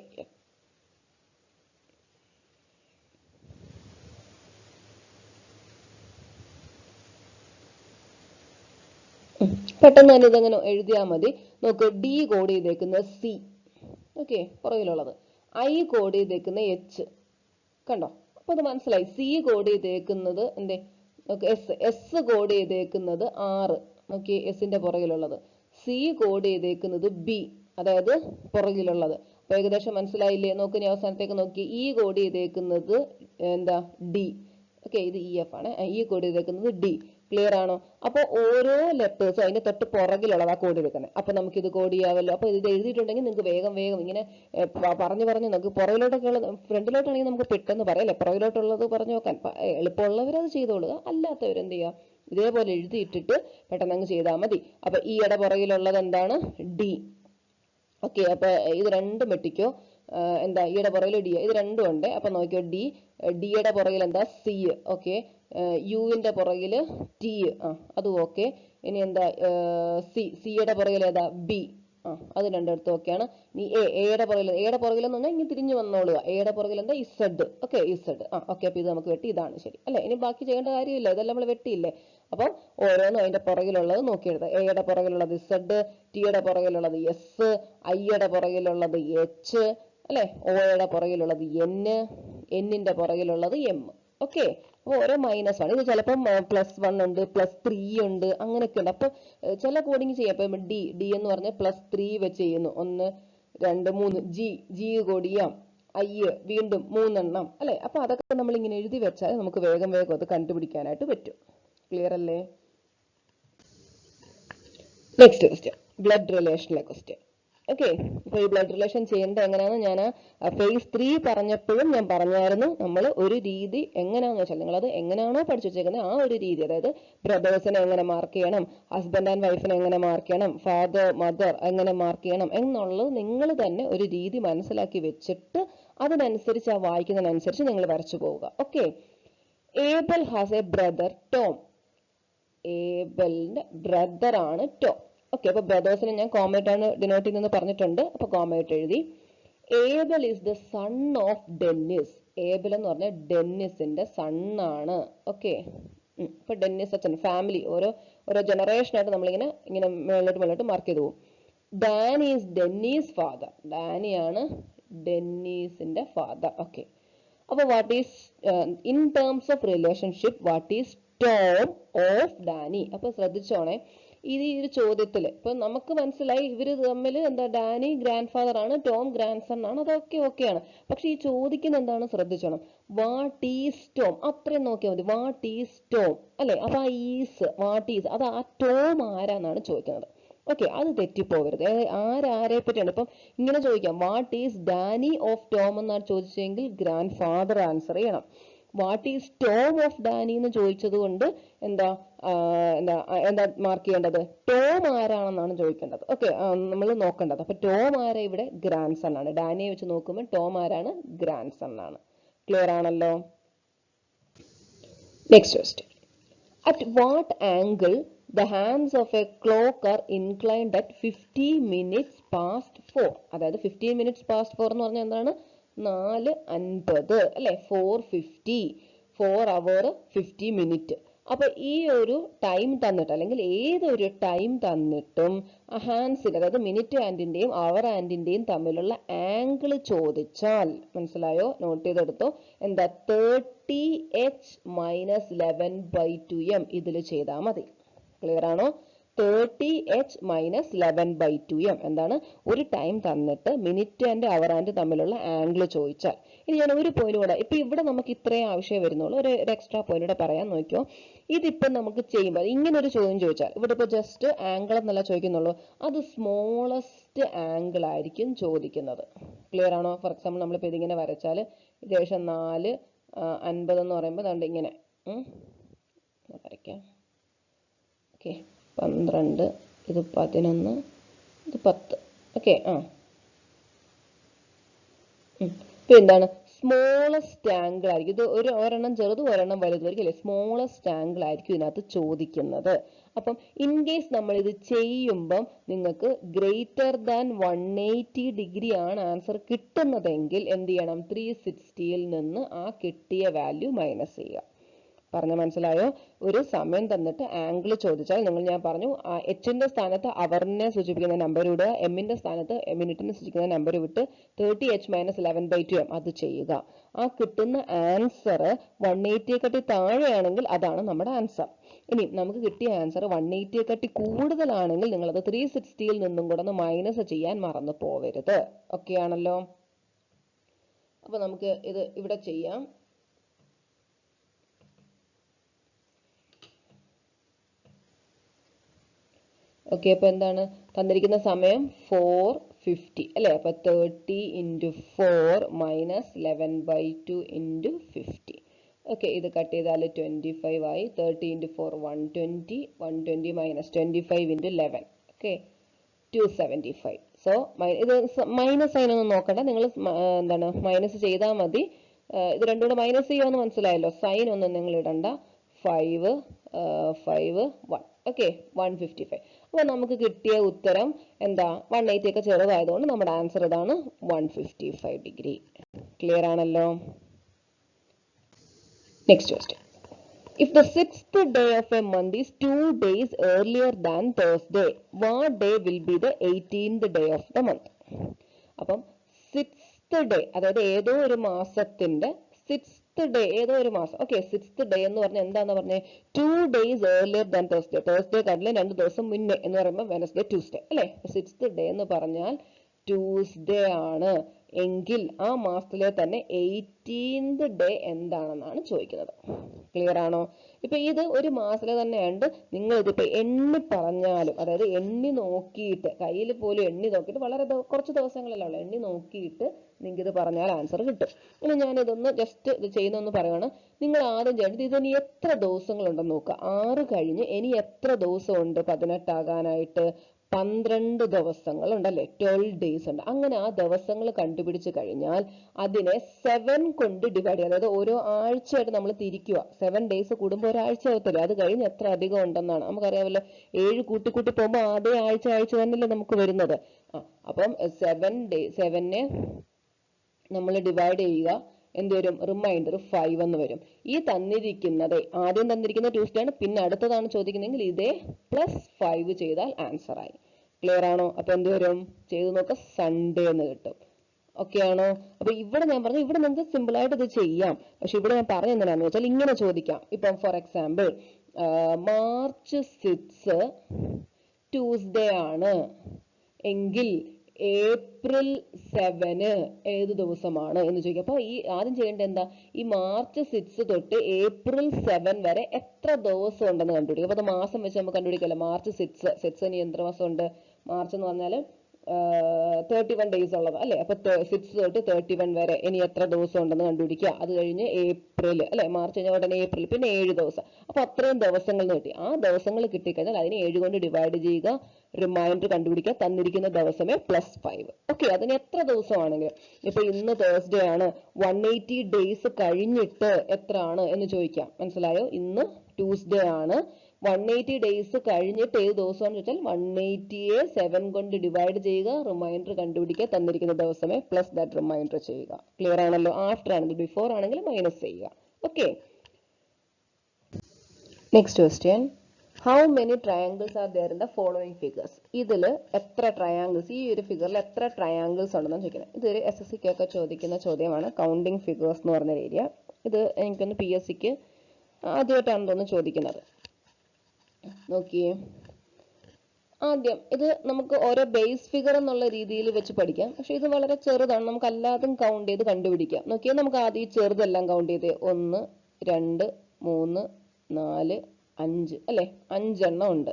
പെട്ടെന്ന് തന്നെ ഇതങ്ങനെ എഴുതിയാൽ മതി. നോക്ക്, ഡി കോഡ് ചെയ്തേക്കുന്നത് സി, ഓക്കെ പുറകിലുള്ളത്. ഐ കോഡ് ചെയ്തേക്കുന്ന എച്ച്, കണ്ടോ? അപ്പൊ അത് മനസ്സിലായി. സി കോഡ് ചെയ്തേക്കുന്നത് എന്തേ? നോക്ക് എസ് കോഡ് ചെയ്തേക്കുന്നത് 6, നോക്കി എസിന്റെ പുറകിലുള്ളത്. സി കോഡ് ചെയ്തേക്കുന്നത് ബി, അതായത് പുറകിലുള്ളത്. അപ്പൊ ഏകദേശം മനസ്സിലായില്ലേ? നോക്ക്, ഇനി അവസാനത്തേക്ക് നോക്കി. ഇ കോഡ് ചെയ്തേക്കുന്നത് എന്താ? ഡി. ഓക്കെ, ഇത് ഇ എഫ് ആണ്. ഇ കോഡ് ചെയ്തേക്കുന്നത് ഡി. ക്ലിയർ ആണോ? അപ്പൊ ഓരോ ലെറ്റേഴ്സും അതിന്റെ തൊട്ട് പുറകിലുള്ളതാ കോഡ് ചെയ്തേക്കുന്നത്. അപ്പൊ നമുക്ക് ഇത് കോഡ് ചെയ്യാമല്ലോ. അപ്പൊ ഇത് എഴുതിയിട്ടുണ്ടെങ്കിൽ നിങ്ങൾക്ക് വേഗം ഇങ്ങനെ പറഞ്ഞു നമുക്ക് പുറകിലോട്ടൊക്കെ ഉള്ളത്, ഫ്രണ്ടിലോട്ടാണെങ്കിൽ നമുക്ക് പെട്ടെന്ന് പറയല്ലേ, പുറകിലോട്ടുള്ളത് പറഞ്ഞു നോക്കാൻ എളുപ്പമുള്ളവരത് ചെയ്തോളുക. അല്ലാത്തവരെന്ത് ചെയ്യുക? ഇതേപോലെ എഴുതിയിട്ടിട്ട് പെട്ടെന്ന് അങ്ങ് ചെയ്താൽ മതി. അപ്പൊ ഈയുടെ പുറകിലുള്ളത് എന്താണ്? ഡി. ഓക്കെ, അപ്പൊ ഇത് രണ്ടും വെട്ടിക്കോ. എന്താ? ഈയുടെ പുറകിൽ ഡി, ഇത് രണ്ടും ഉണ്ട്. അപ്പൊ നോക്കിയോ, ഡിയുടെ പുറകിൽ എന്താ? സി. ഓക്കെ, യുവിന്റെ പുറകിൽ ടി, അതും ഓക്കെ. ഇനി എന്താ? സിയുടെ പുറകിൽ ഏതാ? ബി, അത് രണ്ടിടത്തും ഓക്കെയാണ്. ഇനി എയുടെ പുറകിൽ എന്ന് പറഞ്ഞാൽ ഇനി തിരിഞ്ഞു വന്നോളുക. എയുടെ പുറകിൽ എന്താ? ഇസഡ്. Okay, Z. ഓക്കെ, അപ്പൊ ഇത് നമുക്ക് വെട്ടി. ഇതാണ് ശരി അല്ലെ? ഇനി ബാക്കി ചെയ്യേണ്ട കാര്യമില്ല, ഇതെല്ലാം നമ്മൾ വെട്ടിയില്ലേ. അപ്പൊ ഓരോന്നും അതിന്റെ പുറകിലുള്ളത് നോക്കിയെടുത്ത്. എയുടെ പുറകിലുള്ളത് ഇസഡ്, ടിയുടെ പുറകിലുള്ളത് എസ്, ഐയുടെ പുറകിലുള്ളത് എച്ച് അല്ലെ, ഓയുടെ പുറകിലുള്ളത് എന്നിന്റെ പുറകിലുള്ളത് എം. ഓക്കെ, അപ്പൊ ഓരോ -1. ഇത് ചിലപ്പം +1 ഉണ്ട്, +3 ഉണ്ട്, അങ്ങനെയൊക്കെ ഉണ്ട്. അപ്പൊ ചില കോഡിങ് ചെയ്യാം. ഇപ്പൊ ഡി എന്ന് പറഞ്ഞാൽ +3 വെച്ച് ചെയ്യുന്നു. 1 2 3. ജി കോഡ് ചെയ്യാം. ഐ വീണ്ടും 3 എണ്ണം അല്ലെ. അപ്പൊ അതൊക്കെ നമ്മൾ ഇങ്ങനെ എഴുതി വെച്ചാൽ നമുക്ക് വേഗം അത് കണ്ടുപിടിക്കാനായിട്ട് പറ്റും. ക്ലിയർ അല്ലേ? നെക്സ്റ്റ് ക്വസ്റ്റ്യൻ, ബ്ലഡ് റിലേഷനിലെ ക്വസ്റ്റ്യൻ. ഓക്കെ, ഇപ്പൊ ഈ ബ്ലഡ് റിലേഷൻ ചെയ്യേണ്ടത് എങ്ങനെയാണെന്ന് ഞാൻ phase 3 പറഞ്ഞപ്പോഴും ഞാൻ പറഞ്ഞായിരുന്നു. നമ്മൾ ഒരു രീതി എങ്ങനെയാണെന്ന് വെച്ചാൽ നിങ്ങളത് എങ്ങനെയാണോ പഠിച്ചു വെച്ചേക്കുന്നത് ആ ഒരു രീതി, അതായത് ബ്രദേഴ്സിനെ എങ്ങനെ മാർക്ക് ചെയ്യണം, ഹസ്ബൻഡ് ആൻഡ് വൈഫിനെ എങ്ങനെ മാർക്ക് ചെയ്യണം, ഫാദർ മദർ എങ്ങനെ മാർക്ക് ചെയ്യണം എന്നുള്ളത് നിങ്ങൾ തന്നെ ഒരു രീതി മനസ്സിലാക്കി വെച്ചിട്ട് അതിനനുസരിച്ച് വായിക്കുന്നതിനനുസരിച്ച് നിങ്ങൾ വരച്ചു പോവുക. Okay, Abel has a brother Tom. ഏബലിന്റെ ബ്രദർ ആണ് ടോം. ഓക്കെ, അപ്പൊ ബ്രദേഴ്സിനെ ഞാൻ കോമയായിട്ടാണ് ഡിനോട്ട് ചെയ്യുന്നത് പറഞ്ഞിട്ടുണ്ട്. അപ്പൊ കോമയായിട്ട് എഴുതി. Abel is the son of Dennis. Abel എന്ന് പറഞ്ഞാൽ ഡെന്നിസിന്റെ സണ്ണാണ്. ഓക്കെ, ഇപ്പൊ ഡെന്നിസ് അച്ഛൻ, ഫാമിലി ഓരോ ജനറേഷനായിട്ട് നമ്മളിങ്ങനെ മേലോട്ട് മാർക്ക് ചെയ്തു പോകും. Danny is Dennis father. ഡാനിയാണ് ഡെന്നീസിന്റെ ഫാദർ. ഓക്കെ, അപ്പൊ what is in terms of relationship what is Tom of Danny. അപ്പൊ ശ്രദ്ധിച്ചോണേ, ഈ ഒരു ചോദ്യത്തില് ഇപ്പൊ നമുക്ക് മനസ്സിലായി ഇവര് തമ്മിൽ എന്താ, ഡാനി ഗ്രാൻഡ് ഫാദർ ആണ്, ടോം ഗ്രാൻഡ് സൺ ആണ്, അതൊക്കെ ഓക്കെയാണ്. പക്ഷെ ഈ ചോദിക്കുന്ന എന്താണ് ശ്രദ്ധിച്ചോണം. വാട്ട് ഈസ് ടോം, അത്രയും നോക്കിയാൽ മതി. വാട്ട് ഈസ് ടോം അല്ലെ. അപ്പൊ ആ ഈസ്, വാട്ട് ഈസ്, അത് ആ ടോം ആരാന്നാണ് ചോദിക്കുന്നത്. ഓക്കെ, അത് തെറ്റിപ്പോകരുത്. ആരെ പറ്റിയാണ്. ഇപ്പം ഇങ്ങനെ ചോദിക്കാം, what is Danny of Tom എന്നാണ് ചോദിച്ചെങ്കിൽ ഗ്രാൻഡ് ഫാദർ ആൻസർ ചെയ്യണം. What is Tom of Danny എന്ന് ചോദിച്ചത് കൊണ്ട് എന്താ മാർക്ക് ചെയ്യേണ്ടത്? ടോം ആരാണെന്നാണ് ചോദിക്കേണ്ടത്. ഓക്കെ, നമ്മൾ നോക്കേണ്ടത്. അപ്പൊ ടോം ആരാ ഇവിടെ? ഗ്രാൻഡ് സൺ ആണ്. ഡാനിയെ വെച്ച് നോക്കുമ്പോൾ ടോം ആരാണ്? ഗ്രാൻഡ് സൺ ആണ്. ക്ലിയർ ആണല്ലോ? Next question, at what angle the hands of a clock are inclined at 50 minutes past 4. അതായത് 15 minutes past 4 എന്ന് പറഞ്ഞാൽ എന്താണ്? 4:50 അല്ലെ, 4:50, 4 hour 50 minute. അപ്പൊ ഈ ഒരു ടൈം തന്നിട്ട് അല്ലെങ്കിൽ ഏതൊരു ടൈം തന്നിട്ടും ഹാൻഡ്സിന്റെ അതായത് മിനിറ്റ് ഹാൻഡിന്റെയും അവർ ഹാൻഡിന്റെയും തമ്മിലുള്ള ആംഗിൾ ചോദിച്ചാൽ, മനസ്സിലായോ? നോട്ട് ചെയ്തെടുത്തോ. എന്താ? 30h-11/2m ഇതിൽ ചെയ്താൽ മതി. ക്ലിയർ ആണോ? 30h-11/2m എന്താണ്? ഒരു ടൈം തന്നിട്ട് മിനിറ്റ് ആൻഡ് അവർ ആൻഡ് തമ്മിലുള്ള ആംഗിൾ ചോദിച്ചാൽ. ഇനി ഞാൻ ഒരു പോയിന്റ് കൂടെ, ഇപ്പൊ ഇവിടെ നമുക്ക് ഇത്രയും ആവശ്യമേ വരുന്നുള്ളൂ, ഒരു എക്സ്ട്രാ പോയിന്റ് കൂടെ പറയാൻ നോക്കിയോ. ഇതിപ്പോ നമുക്ക് ചെയ്യുമ്പോൾ ഇങ്ങനെ ഒരു ചോദ്യം ചോദിച്ചാൽ, ഇവിടെ ഇപ്പൊ ജസ്റ്റ് ആംഗിൾ എന്നല്ല ചോദിക്കുന്നുള്ളൂ, അത് സ്മോളസ്റ്റ് ആംഗിൾ ആയിരിക്കും ചോദിക്കുന്നത്. ക്ലിയർ ആണോ? ഫോർ എക്സാമ്പിൾ നമ്മളിപ്പോൾ ഇതിങ്ങനെ വരച്ചാൽ ഏകദേശം 4:50 എന്ന് പറയുമ്പോൾ അതുകൊണ്ട് ഇങ്ങനെ വരയ്ക്കാം. ഓക്കെ, 12, ഇത് 11, ഇത് 10. ഓക്കെ, ഇപ്പൊ എന്താണ്? സ്മോളസ്റ്റ് ആംഗിൾ ആയിരിക്കും ഇത്. ഒരെണ്ണം ചെറുതും ഒരെണ്ണം വലുതുമായിരിക്കും അല്ലെ? സ്മോളസ്റ്റ് ആംഗിൾ ആയിരിക്കും ഇതിനകത്ത് ചോദിക്കുന്നത്. അപ്പം ഇൻ കേസ് നമ്മൾ ഇത് ചെയ്യുമ്പം നിങ്ങൾക്ക് ഗ്രേറ്റർ ദാൻ 180 ഡിഗ്രി ആണ് ആൻസർ കിട്ടുന്നതെങ്കിൽ എന്ത് ചെയ്യണം? 360യിൽ നിന്ന് ആ കിട്ടിയ വാല്യൂ മൈനസ് ചെയ്യുക. പറഞ്ഞ മനസ്സിലായോ? ഒരു സമയം തന്നിട്ട് ആംഗിൾ ചോദിച്ചാൽ ഞാൻ പറഞ്ഞു എച്ചിന്റെ സ്ഥാനത്ത് അവറിനെ സൂചിപ്പിക്കുന്ന നമ്പർ ഇടുക, എമ്മിന്റെ സ്ഥാനത്ത് മിനിറ്റിനെ സൂചിപ്പിക്കുന്ന നമ്പർ വിട്ട് 30h-11/2m അത് ചെയ്യുക. ആ കിട്ടുന്ന ആൻസർ 180യെക്കാട്ടി താഴെയാണെങ്കിൽ അതാണ് നമ്മുടെ ആൻസർ. ഇനി നമുക്ക് കിട്ടിയ ആൻസർ 180യെക്കാട്ടി കൂടുതലാണെങ്കിൽ നിങ്ങളത് 360യിൽ നിന്നും കൂടെ ഒന്ന് മൈനസ് ചെയ്യാൻ മറന്നു പോവരുത്. ഓക്കെ ആണല്ലോ? അപ്പൊ നമുക്ക് ഇത് ഇവിടെ ചെയ്യാം. ഓക്കെ, അപ്പൊ എന്താണ് തന്നിരിക്കുന്ന സമയം? 4:50 അല്ലെ? അപ്പൊ 30 × 4 - 11/2 × 50. ഓക്കെ, ഇത് കട്ട് ചെയ്താൽ 25 ആയി. 30 × 4 120, 120 - 25 × 11. ഓക്കെ, 275. സോ ഇത് മൈനസ് സൈൻ ഒന്നും നോക്കണ്ട, നിങ്ങൾ എന്താണ് മൈനസ് ചെയ്താൽ മതി. ഇത് രണ്ടും കൂടെ മൈനസ് ചെയ്യുമെന്ന് മനസ്സിലായല്ലോ. സൈൻ ഒന്നും നിങ്ങൾ ഇടണ്ട. 5 5 1. ഓക്കെ, 155. അപ്പൊ നമുക്ക് കിട്ടിയ ഉത്തരം എന്താ? 180 ഒക്കെ ചെറുതായതുകൊണ്ട് നമ്മുടെ ആൻസർ ഇതാണ്, 155 ഡിഗ്രി. ക്ലിയർ ആണല്ലോ? Next question. If the 6th day of a month is 2 days earlier than Thursday, what day will be the 18th day of the month? അപ്പം 6th day അതായത് ഏതോ ഒരു മാസത്തിന്റെ 6th day, ഏതോ ഒരു മാസം. ഓക്കെ, 6th day എന്ന് പറഞ്ഞാൽ എന്താന്ന് പറഞ്ഞേ? 2 days earlier than Thursday. Thursday കാട്ടിലും 2 ദിവസം മുന്നേ എന്ന് പറയുമ്പോൾ Wednesday, Tuesday അല്ലെ? 6th day എന്ന് പറഞ്ഞാൽ Tuesday ആണ് എങ്കിൽ ആ മാസത്തിലെ തന്നെ 18th day എന്താണെന്നാണ് ചോദിക്കുന്നത്. ക്ലിയർ ആണോ? ഇപ്പൊ ഇത് ഒരു മാസത്തിലെ തന്നെ ഉണ്ട്. നിങ്ങൾ ഇതിപ്പോ എണ്ണി പറഞ്ഞാലും, അതായത് എണ്ണി നോക്കിയിട്ട്, കയ്യിൽ പോലും എണ്ണി നോക്കിയിട്ട്, വളരെ കുറച്ച് ദിവസങ്ങളല്ലേ ഉള്ളൂ, എണ്ണി നോക്കിയിട്ട് നിങ്ങൾക്ക് ഇത് പറഞ്ഞാൽ ആൻസർ കിട്ടും. ഇനി ഞാൻ ഇതൊന്ന് ജസ്റ്റ് ഇത് ചെയ്യുന്നൊന്ന് പറയുകയാണ്. നിങ്ങൾ ആദ്യം ചെയ്യേണ്ടത് ഇതിന് എത്ര ദിവസങ്ങളുണ്ടെന്ന് നോക്കുക. 6 കഴിഞ്ഞ് ഇനി എത്ര ദിവസമുണ്ട് 18 ആകാനായിട്ട്? 12 ദിവസങ്ങൾ ഉണ്ടല്ലേ? 12 days ഉണ്ട്. അങ്ങനെ ആ ദിവസങ്ങൾ കണ്ടുപിടിച്ച് കഴിഞ്ഞാൽ അതിനെ 7 കൊണ്ട് ഡിവൈഡ് ചെയ്യുക. അതായത് ഓരോ ആഴ്ചയായിട്ട് നമ്മൾ തിരിക്കുക. 7 days കൂടുമ്പോൾ ഒരാഴ്ച ആവത്തില്ലേ? അത് കഴിഞ്ഞ് എത്ര അധികം ഉണ്ടെന്നാണ് നമുക്കറിയാമല്ലോ. 7 കൂട്ടി പോകുമ്പോൾ അതേ ആഴ്ച തന്നെയല്ലേ നമുക്ക് വരുന്നത്. അപ്പം 7നെ നമ്മൾ ഡിവൈഡ് ചെയ്യുക. എന്ത് വരും? റിമൈൻഡർ 5 എന്ന് വരും. ഈ തന്നിരിക്കുന്നത് ആദ്യം തന്നിരിക്കുന്ന ട്യൂസ്ഡേ ആണ്, പിന്നെ അടുത്തതാണ് ചോദിക്കുന്നതെങ്കിൽ ഇതേ +5 ചെയ്താൽ ആൻസർ ആയി. ക്ലിയർ ആണോ? അപ്പൊ എന്ത് വരും? ചെയ്ത് നോക്ക, സൺഡേ എന്ന് കിട്ടും. ഓക്കെ ആണോ? അപ്പൊ ഇവിടെ ഞാൻ പറഞ്ഞു, ഇവിടെ നിങ്ങൾക്ക് സിമ്പിൾ ആയിട്ട് ഇത് ചെയ്യാം. പക്ഷെ ഇവിടെ ഞാൻ പറഞ്ഞ എന്തിനാന്ന് വെച്ചാൽ ഇങ്ങനെ ചോദിക്കാം. ഇപ്പം ഫോർ എക്സാമ്പിൾ March 6 ട്യൂസ്ഡേ ആണ് എങ്കിൽ April 7 ഏത് ദിവസമാണ് എന്ന് ചോദിക്കാം. അപ്പൊ ഈ ആദ്യം ചെയ്യേണ്ടത് എന്താ? ഈ March 6 തൊട്ട് April 7 വരെ എത്ര ദിവസം ഉണ്ടെന്ന് കണ്ടുപിടിക്കുക. അപ്പൊ അത് മാസം വെച്ച് നമുക്ക് കണ്ടുപിടിക്കാമല്ലോ. March 6 ഇനി എത്ര മാസം ഉണ്ട്? മാർച്ച് എന്ന് പറഞ്ഞാൽ 31 days ഉള്ളത് അല്ലെ? അപ്പൊ 6 തൊട്ട് 31 വരെ ഇനി എത്ര ദിവസം ഉണ്ടെന്ന് കണ്ടുപിടിക്കുക. അത് കഴിഞ്ഞ് ഏപ്രിൽ അല്ലെ? മാർച്ച് കഴിഞ്ഞ ഉടനെ ഏപ്രിൽ, പിന്നെ 7 ദിവസം. അപ്പൊ അത്രയും ദിവസങ്ങൾ കിട്ടി. ആ ദിവസങ്ങൾ കിട്ടിക്കഴിഞ്ഞാൽ അതിനെ 7 കൊണ്ട് ഡിവൈഡ് ചെയ്യുക, റിമൈൻഡർ കണ്ടുപിടിക്കുക, തന്നിരിക്കുന്ന ദിവസമേ +5. ഓക്കെ, അതിന് എത്ര ദിവസമാണെങ്കിലും, ഇപ്പൊ ഇന്ന് തേഴ്സ്ഡേ ആണ്, 180 days കഴിഞ്ഞിട്ട് എത്ര ആണ് എന്ന് ചോദിക്കാം. മനസ്സിലായോ? ഇന്ന് ട്യൂസ്ഡേ ആണ്, 180 days കഴിഞ്ഞിട്ട് ഏത് ദിവസമാണെന്ന് ചോദിച്ചാൽ 180യെ 7 കൊണ്ട് ഡിവൈഡ് ചെയ്യുക, റിമൈൻഡർ കണ്ടുപിടിക്കുക, തന്നിരിക്കുന്ന ദിവസമേ പ്ലസ് ദാറ്റ് റിമൈൻഡർ ചെയ്യുക. ക്ലിയർ ആണല്ലോ? ആഫ്റ്റർ ആണെങ്കിൽ, ബിഫോർ ആണെങ്കിൽ മൈനസ് ചെയ്യുക. Okay, next question, how many triangles are there in the following figures? ഇതിൽ എത്ര ട്രയാങ്കിൾസ്, ഈ ഒരു ഫിഗറിൽ എത്ര ട്രയാങ്കിൾസ് ഉണ്ടെന്ന് ചോദിക്കുന്നത്. ഇതൊരു SSC ഒക്കെ ചോദിക്കുന്ന ചോദ്യമാണ്. കൗണ്ടിങ് ഫിഗേഴ്സ് എന്ന് പറഞ്ഞ ഏരിയ. ഇത് എനിക്കൊന്ന് PSC ക്ക് ആദ്യമായിട്ടാണ് തോന്നുന്നു ചോദിക്കുന്നത്. നോക്കിയേ, ആദ്യം ഇത് നമുക്ക് ഓരോ ബേസ് ഫിഗർ എന്നുള്ള രീതിയിൽ വെച്ച് പഠിക്കാം. പക്ഷെ ഇത് വളരെ ചെറുതാണ്, നമുക്ക് അല്ലാതും കൗണ്ട് ചെയ്ത് കണ്ടുപിടിക്കാം. നോക്കിയാൽ നമുക്ക് ആദ്യം ഈ ചെറുതെല്ലാം കൗണ്ട് ചെയ്ത് 1 2 3 4 5 അല്ലേ, 5 എണ്ണം ഉണ്ട്.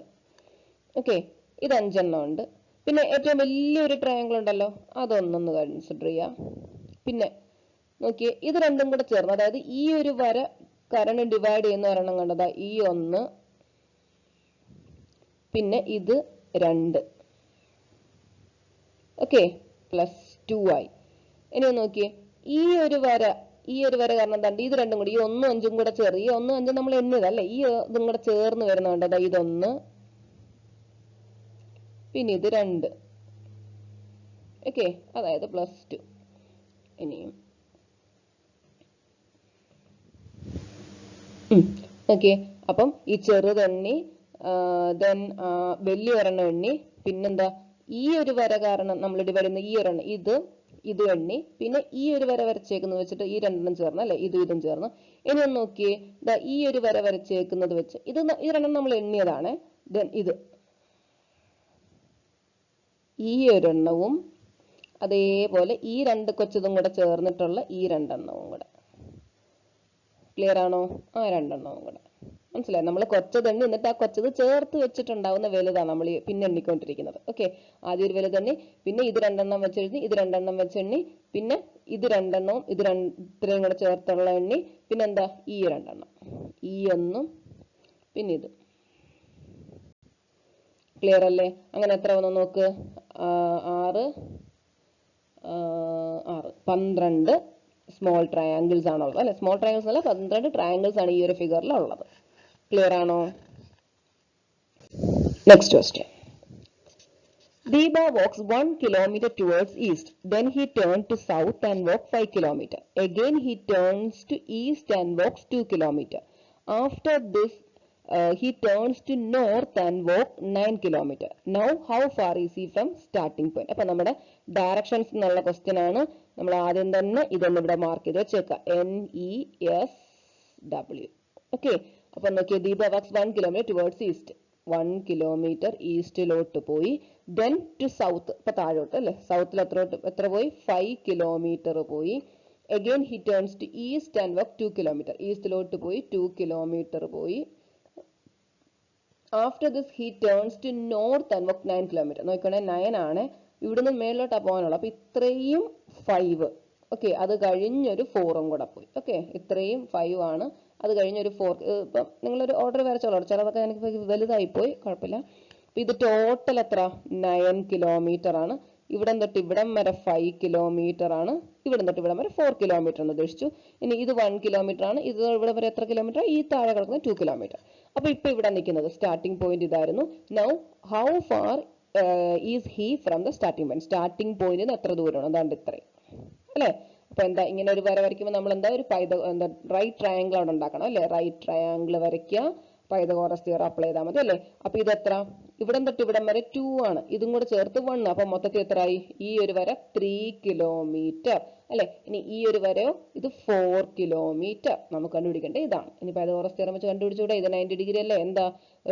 ഓക്കെ, ഇത് 5 എണ്ണം ഉണ്ട്. പിന്നെ ഏറ്റവും വലിയൊരു ട്രയാങ്കിൾ ഉണ്ടല്ലോ, അതൊന്നൊന്ന് കൺസിഡർ ചെയ്യാം. പിന്നെ നോക്കിയേ, ഇത് രണ്ടും കൂടെ ചേർന്ന്, അതായത് ഈ ഒരു വര കാരണം ഡിവൈഡ് ചെയ്യുന്ന ഒരെണ്ണം കണ്ടതാ, ഈ 1, പിന്നെ ഇത് 2. ഓക്കെ, +2 ആയി. ഇനി നോക്കിയേ, ഈ ഒരു വര കാരണം എന്താണ്ട് ഇത് രണ്ടും കൂടി, ഈ 1 5 കൂടെ ചേർന്ന്, ഈ 1 5 നമ്മൾ എണ്ണിയതല്ലേ, ഈ ഇതും കൂടെ ചേർന്ന് വരുന്നുണ്ട്. അതായത് ഇതൊന്ന്, പിന്നെ ഇത് 2. ഓക്കെ, അതായത് +2. ഇനിയും ഓക്കെ, അപ്പം ഈ ചെറുതെണ്ണി, ദെൻ വലിയ ഒരെണ്ണം എണ്ണി, പിന്നെന്താ ഈ ഒരു വര കാരണം നമ്മൾ ഡിവൈഡ് ചെയ്യുന്ന ഈ ഒരെണ്ണം, ഇത് എണ്ണി, പിന്നെ ഈ ഒരു വര വരച്ചേക്കുന്നത് വെച്ചിട്ട് ഈ രണ്ടെണ്ണം ചേർന്ന് അല്ലെ, ഇതും ചേർന്ന്. ഇനി ഒന്ന് നോക്കിയേ, ഈ ഒരു വര വരച്ചേക്കുന്നത് വെച്ച് ഈ രണ്ടെണ്ണം നമ്മൾ എണ്ണിയതാണ്. ദെൻ ഈ ഒരെണ്ണവും അതേപോലെ ഈ രണ്ട് കൊച്ചതും കൂടെ ചേർന്നിട്ടുള്ള ഈ രണ്ടെണ്ണവും കൂടെ. ക്ലിയർ ആണോ? ആ രണ്ടെണ്ണവും കൂടെ മനസ്സിലായി. നമ്മൾ കൊച്ചതെണ്ണി എന്നിട്ട് ആ കൊച്ചത് ചേർത്ത് വെച്ചിട്ടുണ്ടാവുന്ന വലുതാണ് നമ്മൾ പിന്നെ എണ്ണിക്കൊണ്ടിരിക്കുന്നത്. ഓക്കെ, ആദ്യം ഒരു വലുതെണ്ണി, പിന്നെ ഇത് രണ്ടെണ്ണം വെച്ചെണ്ണി, ഇത് രണ്ടെണ്ണം വെച്ചെണ്ണി, പിന്നെ ഇത് രണ്ടെണ്ണവും ഇത്രയും കൂടെ ചേർത്തുള്ള എണ്ണി, പിന്നെന്താ ഈ രണ്ടെണ്ണം, ഈ ഒന്നും പിന്നെ ഇത്. ക്ലിയർ അല്ലേ? അങ്ങനെ എത്ര വന്നു നോക്ക്, 6 12 സ്മോൾ ട്രയാങ്കിൾസ് ആണുള്ളത് അല്ലെ. സ്മോൾ ട്രയാങ്കിൾസ് അല്ല, 12 ട്രയാങ്കിൾസ് ആണ് ഈ ഒരു ഫിഗറിൽ ഉള്ളത്. ക്ലിയർ ആണോ? Next question, Deepa walks 1 kilometer towards east. Then he turned to south and walked 5 kilometer. Again he turns to east and walks 2 kilometer. After this, he turns to north and walks 9 kilometer. Now how far is he from starting point? അപ്പോൾ നമ്മുടെ ഡയറക്ഷൻസ് എന്നുള്ള ക്വസ്റ്റ്യൻ ആണ്. നമ്മൾ ആദ്യം തന്നെ ഇതൊന്ന് ഇവിടെ മാർക്ക് ചെയ്ത് വെച്ചേക്കാം, NESW. ഓക്കെ, അപ്പൊ നോക്കിയാൽ Deepa walks 1 kilometre towards east, 1 kilometre ഈസ്റ്റിലോട്ട് പോയി. ദെൻ ടു സൗത്ത്, ഇപ്പൊ താഴോട്ട് അല്ലെ, സൗത്തിൽ എത്ര പോയി, 5 കിലോമീറ്റർ പോയി. Again he turns to east and walk 2 kilometre, ഈസ്റ്റിലോട്ട് പോയി 2 കിലോമീറ്റർ പോയി. After this he turns to north and walk 9 kilometre. നോക്കണേ, 9 ആണ്, ഇവിടുന്ന് മേളിലോട്ടാണ് പോകാനുള്ളത്. അപ്പൊ ഇത്രയും 5. ഓക്കെ, അത് കഴിഞ്ഞൊരു 4ഉം കൂടെ പോയി. ഓക്കെ, ഇത്രയും 5 ആണ്, അത് കഴിഞ്ഞൊരു 4. ഇപ്പം നിങ്ങളൊരു ഓർഡർ വരച്ചോളൂ, ചിലതൊക്കെ എനിക്ക് വലുതായി പോയി, കുഴപ്പമില്ല. അപ്പൊ ഇത് ടോട്ടൽ എത്ര, 9 കിലോമീറ്റർ ആണ്. ഇവിടം തൊട്ട് ഇവിടം വരെ 5 കിലോമീറ്റർ ആണ്, ഇവിടം തൊട്ട് ഇവിടം വരെ 4 കിലോമീറ്റർ എന്ന് ഉദ്ദേശിച്ചു. ഇനി ഇത് 1 കിലോമീറ്റർ ആണ്, ഇത് ഇവിടെ വരെ എത്ര കിലോമീറ്റർ, ഈ താഴെ കിടക്കുന്ന 2 കിലോമീറ്റർ. അപ്പൊ ഇപ്പൊ ഇവിടെ നിൽക്കുന്നത് സ്റ്റാർട്ടിംഗ് പോയിന്റ് ഇതായിരുന്നു. Now how far is he from the starting point? Starting പോയിന്റിന് എത്ര ദൂരമാണ്? അതാണ്ട് ഇത്രയും അല്ലെ. അപ്പൊ എന്താ, ഇങ്ങനെ ഒരു വര വരയ്ക്കുമ്പോൾ നമ്മൾ എന്താ ഒരു റൈറ്റ് ട്രയാങ്കിൾ അവിടെ ഉണ്ടാക്കണം അല്ലെ. റൈറ്റ് ട്രയാങ്കിൾ വരയ്ക്കുക, പൈതഗോറസ് തിയറം അപ്ലൈ ചെയ്താൽ മതി അല്ലെ. അപ്പൊ ഇതെത്ര, ഇവിടം തൊട്ട് ഇവിടം വരെ 2 ആണ്, ഇതും കൂടെ ചേർത്ത് 1. അപ്പൊ മൊത്തത്തിൽ എത്രയായി, ഈ ഒരു വര 3 കിലോമീറ്റർ അല്ലെ. ഇനി ഈ ഒരു വരയോ, ഇത് 4 കിലോമീറ്റർ നമുക്ക് കണ്ടുപിടിക്കേണ്ടത് ഇതാണ്. ഇനി പൈതഗോറസ് തിയറം വെച്ച് കണ്ടുപിടിച്ചുകൂടെ, ഇത് 90 ഡിഗ്രി അല്ലേ. എന്താ,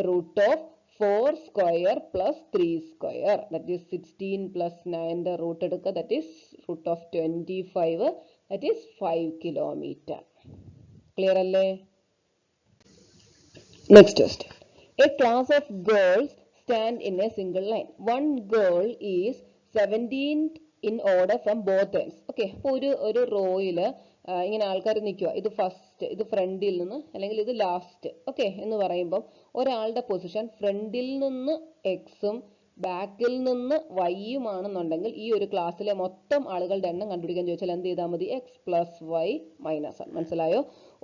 root of 4 square plus 3 square, that is 16 plus 9 root എടുക്കുക, that is root of 25, that is 5 kilometre. Clear അല്ലേ? Next question, a class of girls stand in a single line. One girl is 17 in order from both ends. Okay, അപ്പോൾ ഒരു റോയില് ഇങ്ങനെ ആൾക്കാർ നിൽക്കുക, ഇത് ഫസ്റ്റ്, ഇത് ഫ്രണ്ടിൽ നിന്ന് അല്ലെങ്കിൽ ഇത് ലാസ്റ്റ്. ഓക്കെ എന്ന് പറയുമ്പോൾ ഒരാളുടെ പൊസിഷൻ ഫ്രണ്ടിൽ നിന്ന് എക്സും ബാക്കിൽ നിന്ന് വൈയും ആണെന്നുണ്ടെങ്കിൽ ഈ ഒരു ക്ലാസ്സിലെ മൊത്തം ആളുകളുടെ എണ്ണം കണ്ടുപിടിക്കാൻ ചോദിച്ചാൽ എന്ത് ചെയ്താൽ മതി, എക്സ് പ്ലസ് വൈ മൈനസ് 1. മനസ്സിലായോ?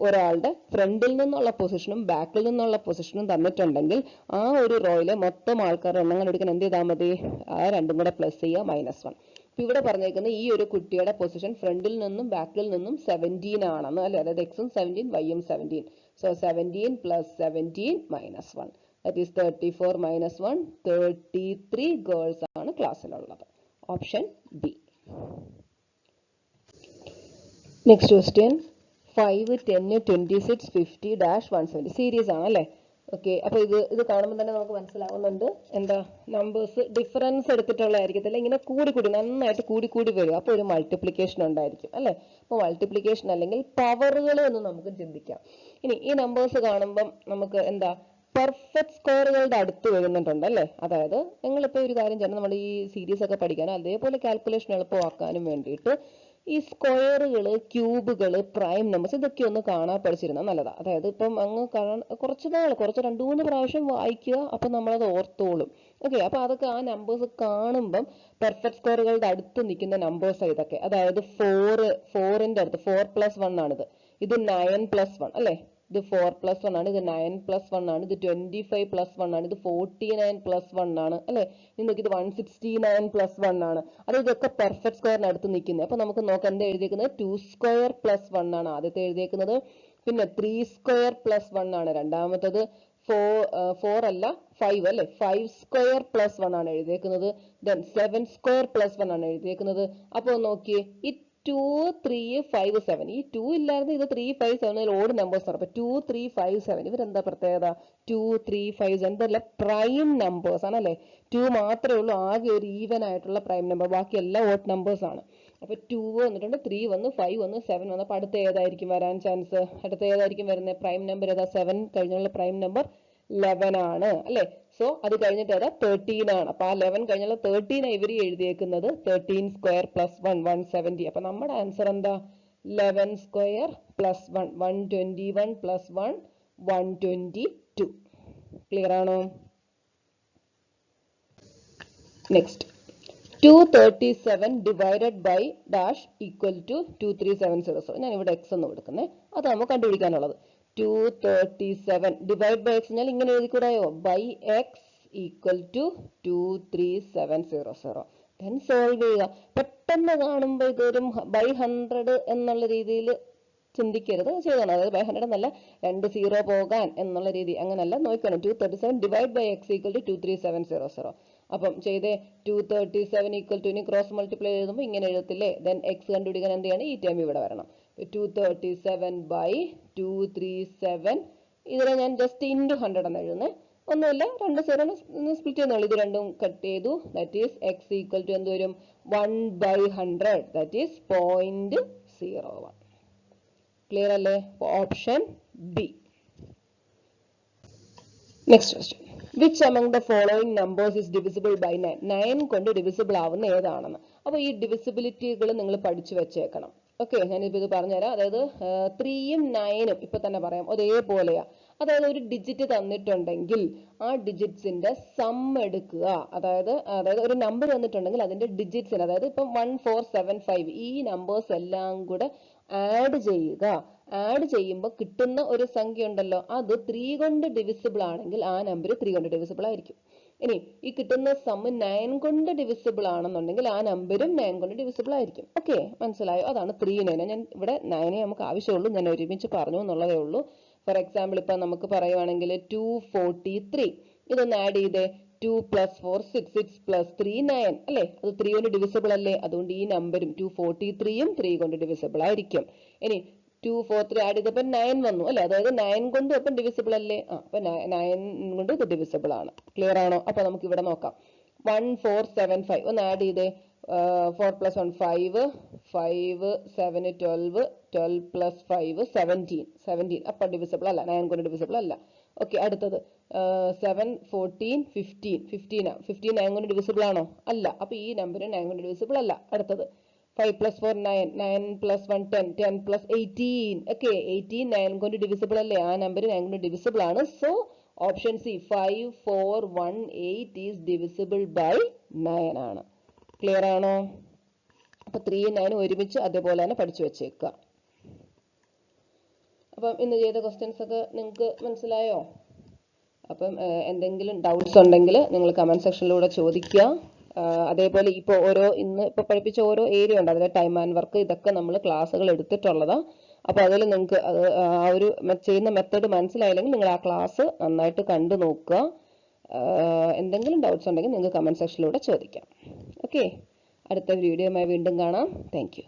ഒരാളുടെ ഫ്രണ്ടിൽ നിന്നുള്ള പൊസിഷനും ബാക്കിൽ നിന്നുള്ള പൊസിഷനും തന്നിട്ടുണ്ടെങ്കിൽ ആ ഒരു റോയിലെ മൊത്തം ആൾക്കാരുടെ എണ്ണം കണ്ടുപിടിക്കാൻ എന്ത് ചെയ്താൽ മതി, ആ രണ്ടും കൂടെ പ്ലസ് ചെയ്യുക, -1. അപ്പോൾ ഇവിടെ പറഞ്ഞേക്കുന്ന ഈ ഒരു കുട്ടിയുടെ പൊസിഷൻ ഫ്രണ്ടിൽ നിന്നും ബാക്കിൽ നിന്നും 17 ആണെന്ന് അല്ലേ, അതായത് എക്സും 17 വൈയും 17. So 17 plus 17 minus 1 that is 34 minus 1 33 girls ആണ് ക്ലാസ്സിലുള്ളത്. Option B. Next question 5, 10, 26, 50, 170 series ആണ് അല്ലേ. ഓക്കെ, അപ്പോൾ ഇത് കാണുമ്പോൾ തന്നെ നമുക്ക് മനസ്സിലാവുന്നുണ്ട് എന്താ, നമ്പേഴ്സ് ഡിഫറൻസ് എടുത്തിട്ടുള്ളതായിരിക്കത്തില്ല, ഇങ്ങനെ നന്നായിട്ട് കൂടി വരും. അപ്പോൾ ഒരു മൾട്ടിപ്ലിക്കേഷൻ ഉണ്ടായിരിക്കും അല്ലേ. അപ്പോൾ മൾട്ടിപ്ലിക്കേഷൻ അല്ലെങ്കിൽ പവറുകൾ എന്ന് നമുക്ക് ചിന്തിക്കാം. ഇനി ഈ നമ്പേഴ്സ് കാണുമ്പം നമുക്ക് എന്താ, പെർഫെക്റ്റ് സ്ക്വയറുകളുടെ അടുത്ത് വരുന്നുണ്ട് അല്ലേ. അതായത് നിങ്ങളിപ്പോൾ ഒരു കാര്യം ചെയ്യണം, നമ്മൾ ഈ സീരീസ് ഒക്കെ പഠിക്കാനും അതേപോലെ കാൽക്കുലേഷൻ എളുപ്പമാക്കാനും വേണ്ടിയിട്ട് ഈ സ്ക്വയറുകള്, ക്യൂബുകള്, പ്രൈം നമ്പേഴ്സ് ഇതൊക്കെ ഒന്ന് കാണാൻ പഠിച്ചിരുന്നത് നല്ലതാണ്. അതായത് ഇപ്പം അങ്ങ് കുറച്ച് 2-3 പ്രാവശ്യം വായിക്കുക, അപ്പം നമ്മളത് ഓർത്തോളും. ഓക്കെ, അപ്പോൾ അതൊക്കെ ആ നമ്പേഴ്സ് കാണുമ്പം പെർഫെക്റ്റ് സ്ക്വയറുകളുടെ അടുത്ത് നിൽക്കുന്ന നമ്പേഴ്സ് ഇതൊക്കെ. അതായത് 4ന്റെ അടുത്ത് 4+1 ആണിത്. ഇത് 9+1 അല്ലേ. ഇത് 4+1 ആണ്, ഇത് 9+1 ആണ്, ഇത് 25+1 ആണ്, ഇത് 49+1 ആണ് അല്ലേ. ഇനി നോക്കി, ഇത് 169+1 ആണ്. അത് ഇതൊക്കെ പെർഫെക്റ്റ് സ്ക്വയറിന് അടുത്ത് നിൽക്കുന്നത്. അപ്പൊ നമുക്ക് നോക്കാം എന്താ എഴുതിയേക്കുന്നത്. 2² + 1 ആണ് ആദ്യത്തെ എഴുതിയേക്കുന്നത്. പിന്നെ 3² + 1 ആണ് രണ്ടാമത്തത്. 4 അല്ല 5 അല്ലേ, 5² + 1 ആണ് എഴുതിയേക്കുന്നത്. ദെൻ 7² + 1 ആണ് എഴുതിയേക്കുന്നത്. അപ്പോൾ നോക്കിയേ, ഈ 2, 3, 5, 7 ഈ 2 ഇല്ലായിരുന്നു, ഇത് 3, 5, 7 ഓഡ് നമ്പേഴ്സ് ആണ്. അപ്പൊ 2, 3, 5, 7 ഇവരെന്താ പ്രത്യേകത, 2, 3, 5 എന്തല്ല പ്രൈം നമ്പേഴ്സ് ആണ് അല്ലേ. 2 മാത്രമേ ഉള്ളൂ ആകെ ഒരു ഈവൻ ആയിട്ടുള്ള പ്രൈം നമ്പർ, ബാക്കി എല്ലാം ഓഡ് നമ്പേഴ്സ് ആണ്. അപ്പൊ 2 വന്നിട്ടുണ്ട്, 3 വന്നു, 5 വന്നു, 7 വന്നു. അപ്പൊ അടുത്ത ഏതായിരിക്കും വരാൻ ചാൻസ്, അടുത്ത ഏതായിരിക്കും വരുന്നത്, പ്രൈം നമ്പർ ഏതാ, 7 കഴിഞ്ഞുള്ള പ്രൈം നമ്പർ 11 ആണ് അല്ലേ. സോ അത് കഴിഞ്ഞിട്ട് ഏതാ, 13 ആണ്. അപ്പൊ ആ 11 കഴിഞ്ഞുള്ള 13 ഇവർ എഴുതിയേക്കുന്നത്. 13² + 1 170. അപ്പൊ നമ്മുടെ ആൻസർ എന്താ, 11² + 1 121 + 1 122. ക്ലിയർ ആണോ? Next 237 divided by dash equal to 23700. ഞാൻ ഇവിടെ എക്സ് എന്ന് കൊടുക്കുന്നേ, അത് നമുക്ക് കണ്ടുപിടിക്കാനുള്ളത്. 237 ഡിവൈഡ് ബൈ എക്സ് ഞാൻ ഇങ്ങനെ എഴുതിക്കൂടായോ, by X equal to 23700. Then solve ചെയ്യുക. പെട്ടെന്ന് കാണുമ്പോൾ ഇതൊരു ബൈ 100 എന്നുള്ള രീതിയിൽ ചിന്തിക്കരുത്, ചെയ്യണം. അതായത് ബൈ 100 എന്നല്ല, 2 0 പോകാൻ എന്നുള്ള രീതി, അങ്ങനല്ല നോക്കണം. 237 divide by X equal to 23700. അപ്പം ചെയ്തേ, 237 ഈക്വൽ ടു, ഇനി ക്രോസ് മൾട്ടിപ്ലൈ എഴുതുമ്പോൾ ഇങ്ങനെ എഴുതത്തില്ലേ. ദെൻ എക്സ് കണ്ടുപിടിക്കാൻ എന്ത് ചെയ്യണം, ഈ ടൈം ഇവിടെ വരണം. 237 ബൈ 237 ഇതിനെ ഞാൻ ജസ്റ്റ് ഇൻറ്റു 100 എന്ന് എഴുതുന്നത്, ഒന്നുമില്ല, 2 0 സ്പ്ലിറ്റ് ചെയ്യുന്നുള്ളൂ. ഇത് രണ്ടും കട്ട് ചെയ്തു. That is X equal to എന്ത് വരും, 1/100 ദാറ്റ് ഈസ് 0.01. ക്ലിയർ അല്ലേ? Option B. Next question, which among the following numbers is divisible by 9? 9 കൊണ്ട് ഡിവിസിബിൾ ആവുന്ന ഏതാണെന്ന്. അപ്പോൾ ഈ ഡിവിസിബിലിറ്റികൾ നിങ്ങൾ പഠിച്ചു വെച്ചേക്കണം. ഓക്കെ, ഞാനിപ്പോൾ ഇത് പറഞ്ഞുതരാം. അതായത് 3ഉം 9ഉം ഇപ്പൊ തന്നെ പറയാം ഒരേപോലെയാ. അതായത് ഒരു ഡിജിറ്റ് തന്നിട്ടുണ്ടെങ്കിൽ ആ ഡിജിറ്റ്സിന്റെ സം എടുക്കുക. അതായത് ഒരു നമ്പർ തന്നിട്ടുണ്ടെങ്കിൽ അതിന്റെ ഡിജിറ്റ്സിന്, അതായത് ഇപ്പം 1 4 7 5 ഈ നമ്പേഴ്സ് എല്ലാം കൂടെ ആഡ് ചെയ്യുക. ആഡ് ചെയ്യുമ്പോൾ കിട്ടുന്ന ഒരു സംഖ്യ ഉണ്ടല്ലോ, അത് 3 കൊണ്ട് ഡിവിസിബിൾ ആണെങ്കിൽ ആ നമ്പർ 3 കൊണ്ട് ഡിവിസിബിൾ ആയിരിക്കും. ഇനി ഈ കിട്ടുന്ന സം 9 കൊണ്ട് ഡിവിസിബിൾ ആണെന്നുണ്ടെങ്കിൽ ആ നമ്പരും 9 കൊണ്ട് ഡിവിസിബിൾ ആയിരിക്കും. ഓക്കെ, മനസ്സിലായോ? അതാണ് 3 9. ഞാൻ ഇവിടെ 9 നമുക്ക് ആവശ്യമുള്ളൂ, ഞാൻ ഒരുമിച്ച് പറഞ്ഞു എന്നുള്ളതേ ഉള്ളൂ. ഫോർ എക്സാമ്പിൾ ഇപ്പൊ നമുക്ക് പറയുവാണെങ്കിൽ 243 ഇതൊന്ന് ആഡ് ചെയ്തേ. 2 + 4 6 6 + 3 9 അല്ലേ. അത് 3 കൊണ്ട് ഡിവിസിബിൾ അല്ലേ, അതുകൊണ്ട് ഈ നമ്പരും 243യും 3 കൊണ്ട് ഡിവിസിബിൾ ആയിരിക്കും. ഇനി 243 ആഡ് ചെയ്തപ്പോൾ 9 വന്നു അല്ലെ, അതായത് 9 കൊണ്ട് ഒപ്പം ഡിവിസിബിൾ അല്ലേ. അപ്പൊ 9 കൊണ്ട് ഇത് ഡിവിസിബിൾ ആണ്. ക്ലിയർ ആണോ? അപ്പൊ നമുക്ക് ഇവിടെ നോക്കാം. 1475 ഒന്ന് ആഡ് ചെയ്തേ. 4 + 1 5 5 7 12 12 + 5 17 അപ്പൊ ഡിവിസിബിൾ അല്ല, 9 കൊണ്ട് ഡിവിസിബിൾ അല്ല. ഓക്കെ, അടുത്തത് 7 14 15 15 9 കൊണ്ട് ഡിവിസിബിൾ ആണോ? അല്ല. അപ്പൊ ഈ നമ്പർ 9 കൊണ്ട് ഡിവിസിബിൾ അല്ല. അടുത്തത് 5 + 4 9 9 + 1 10 10 + 18. ഓക്കെ, 18 9 കൊണ്ട് ഡിവിസിബിൾ അല്ലേ, ആ നമ്പർ 9 കൊണ്ട് ഡിവിസിബിൾ ആണ്. So option C 5 4 1 8 is divisible by 9 ആണ്. ക്ലിയർ ആണോ? അപ്പൊ 3 9 ഒരുമിച്ച് അതേപോലെ തന്നെ പഠിച്ചു വെച്ചേക്കുക. അപ്പം ഇന്ന് ചെയ്ത ക്വസ്റ്റ്യൻസ് ഒക്കെ നിങ്ങൾക്ക് മനസ്സിലായോ? അപ്പം എന്തെങ്കിലും ഡൗട്ട്സ് ഉണ്ടെങ്കിൽ നിങ്ങൾ കമന്റ് സെക്ഷനിലൂടെ ചോദിക്കുക. അതേപോലെ ഇപ്പോൾ ഇന്ന് ഇപ്പോൾ പഠിപ്പിച്ച ഓരോ ഏരിയ ഉണ്ട്, അതിലെ ടൈം ആൻഡ് വർക്ക്, ഇതൊക്കെ നമ്മൾ ക്ലാസ്സുകൾ എടുത്തിട്ടുള്ളതാണ്. അപ്പോൾ അതിൽ നിങ്ങൾക്ക് അത് ആ ഒരു ചെയ്യുന്ന മെത്തേഡ് മനസ്സിലായില്ലെങ്കിൽ നിങ്ങൾ ആ ക്ലാസ് നന്നായിട്ട് കണ്ടു നോക്കുക. എന്തെങ്കിലും ഡൗട്ട്സ് ഉണ്ടെങ്കിൽ നിങ്ങൾക്ക് കമൻറ്റ് സെക്ഷനിലൂടെ ചോദിക്കാം. ഓക്കെ, അടുത്ത വീഡിയോയുമായി വീണ്ടും കാണാം. Thank you.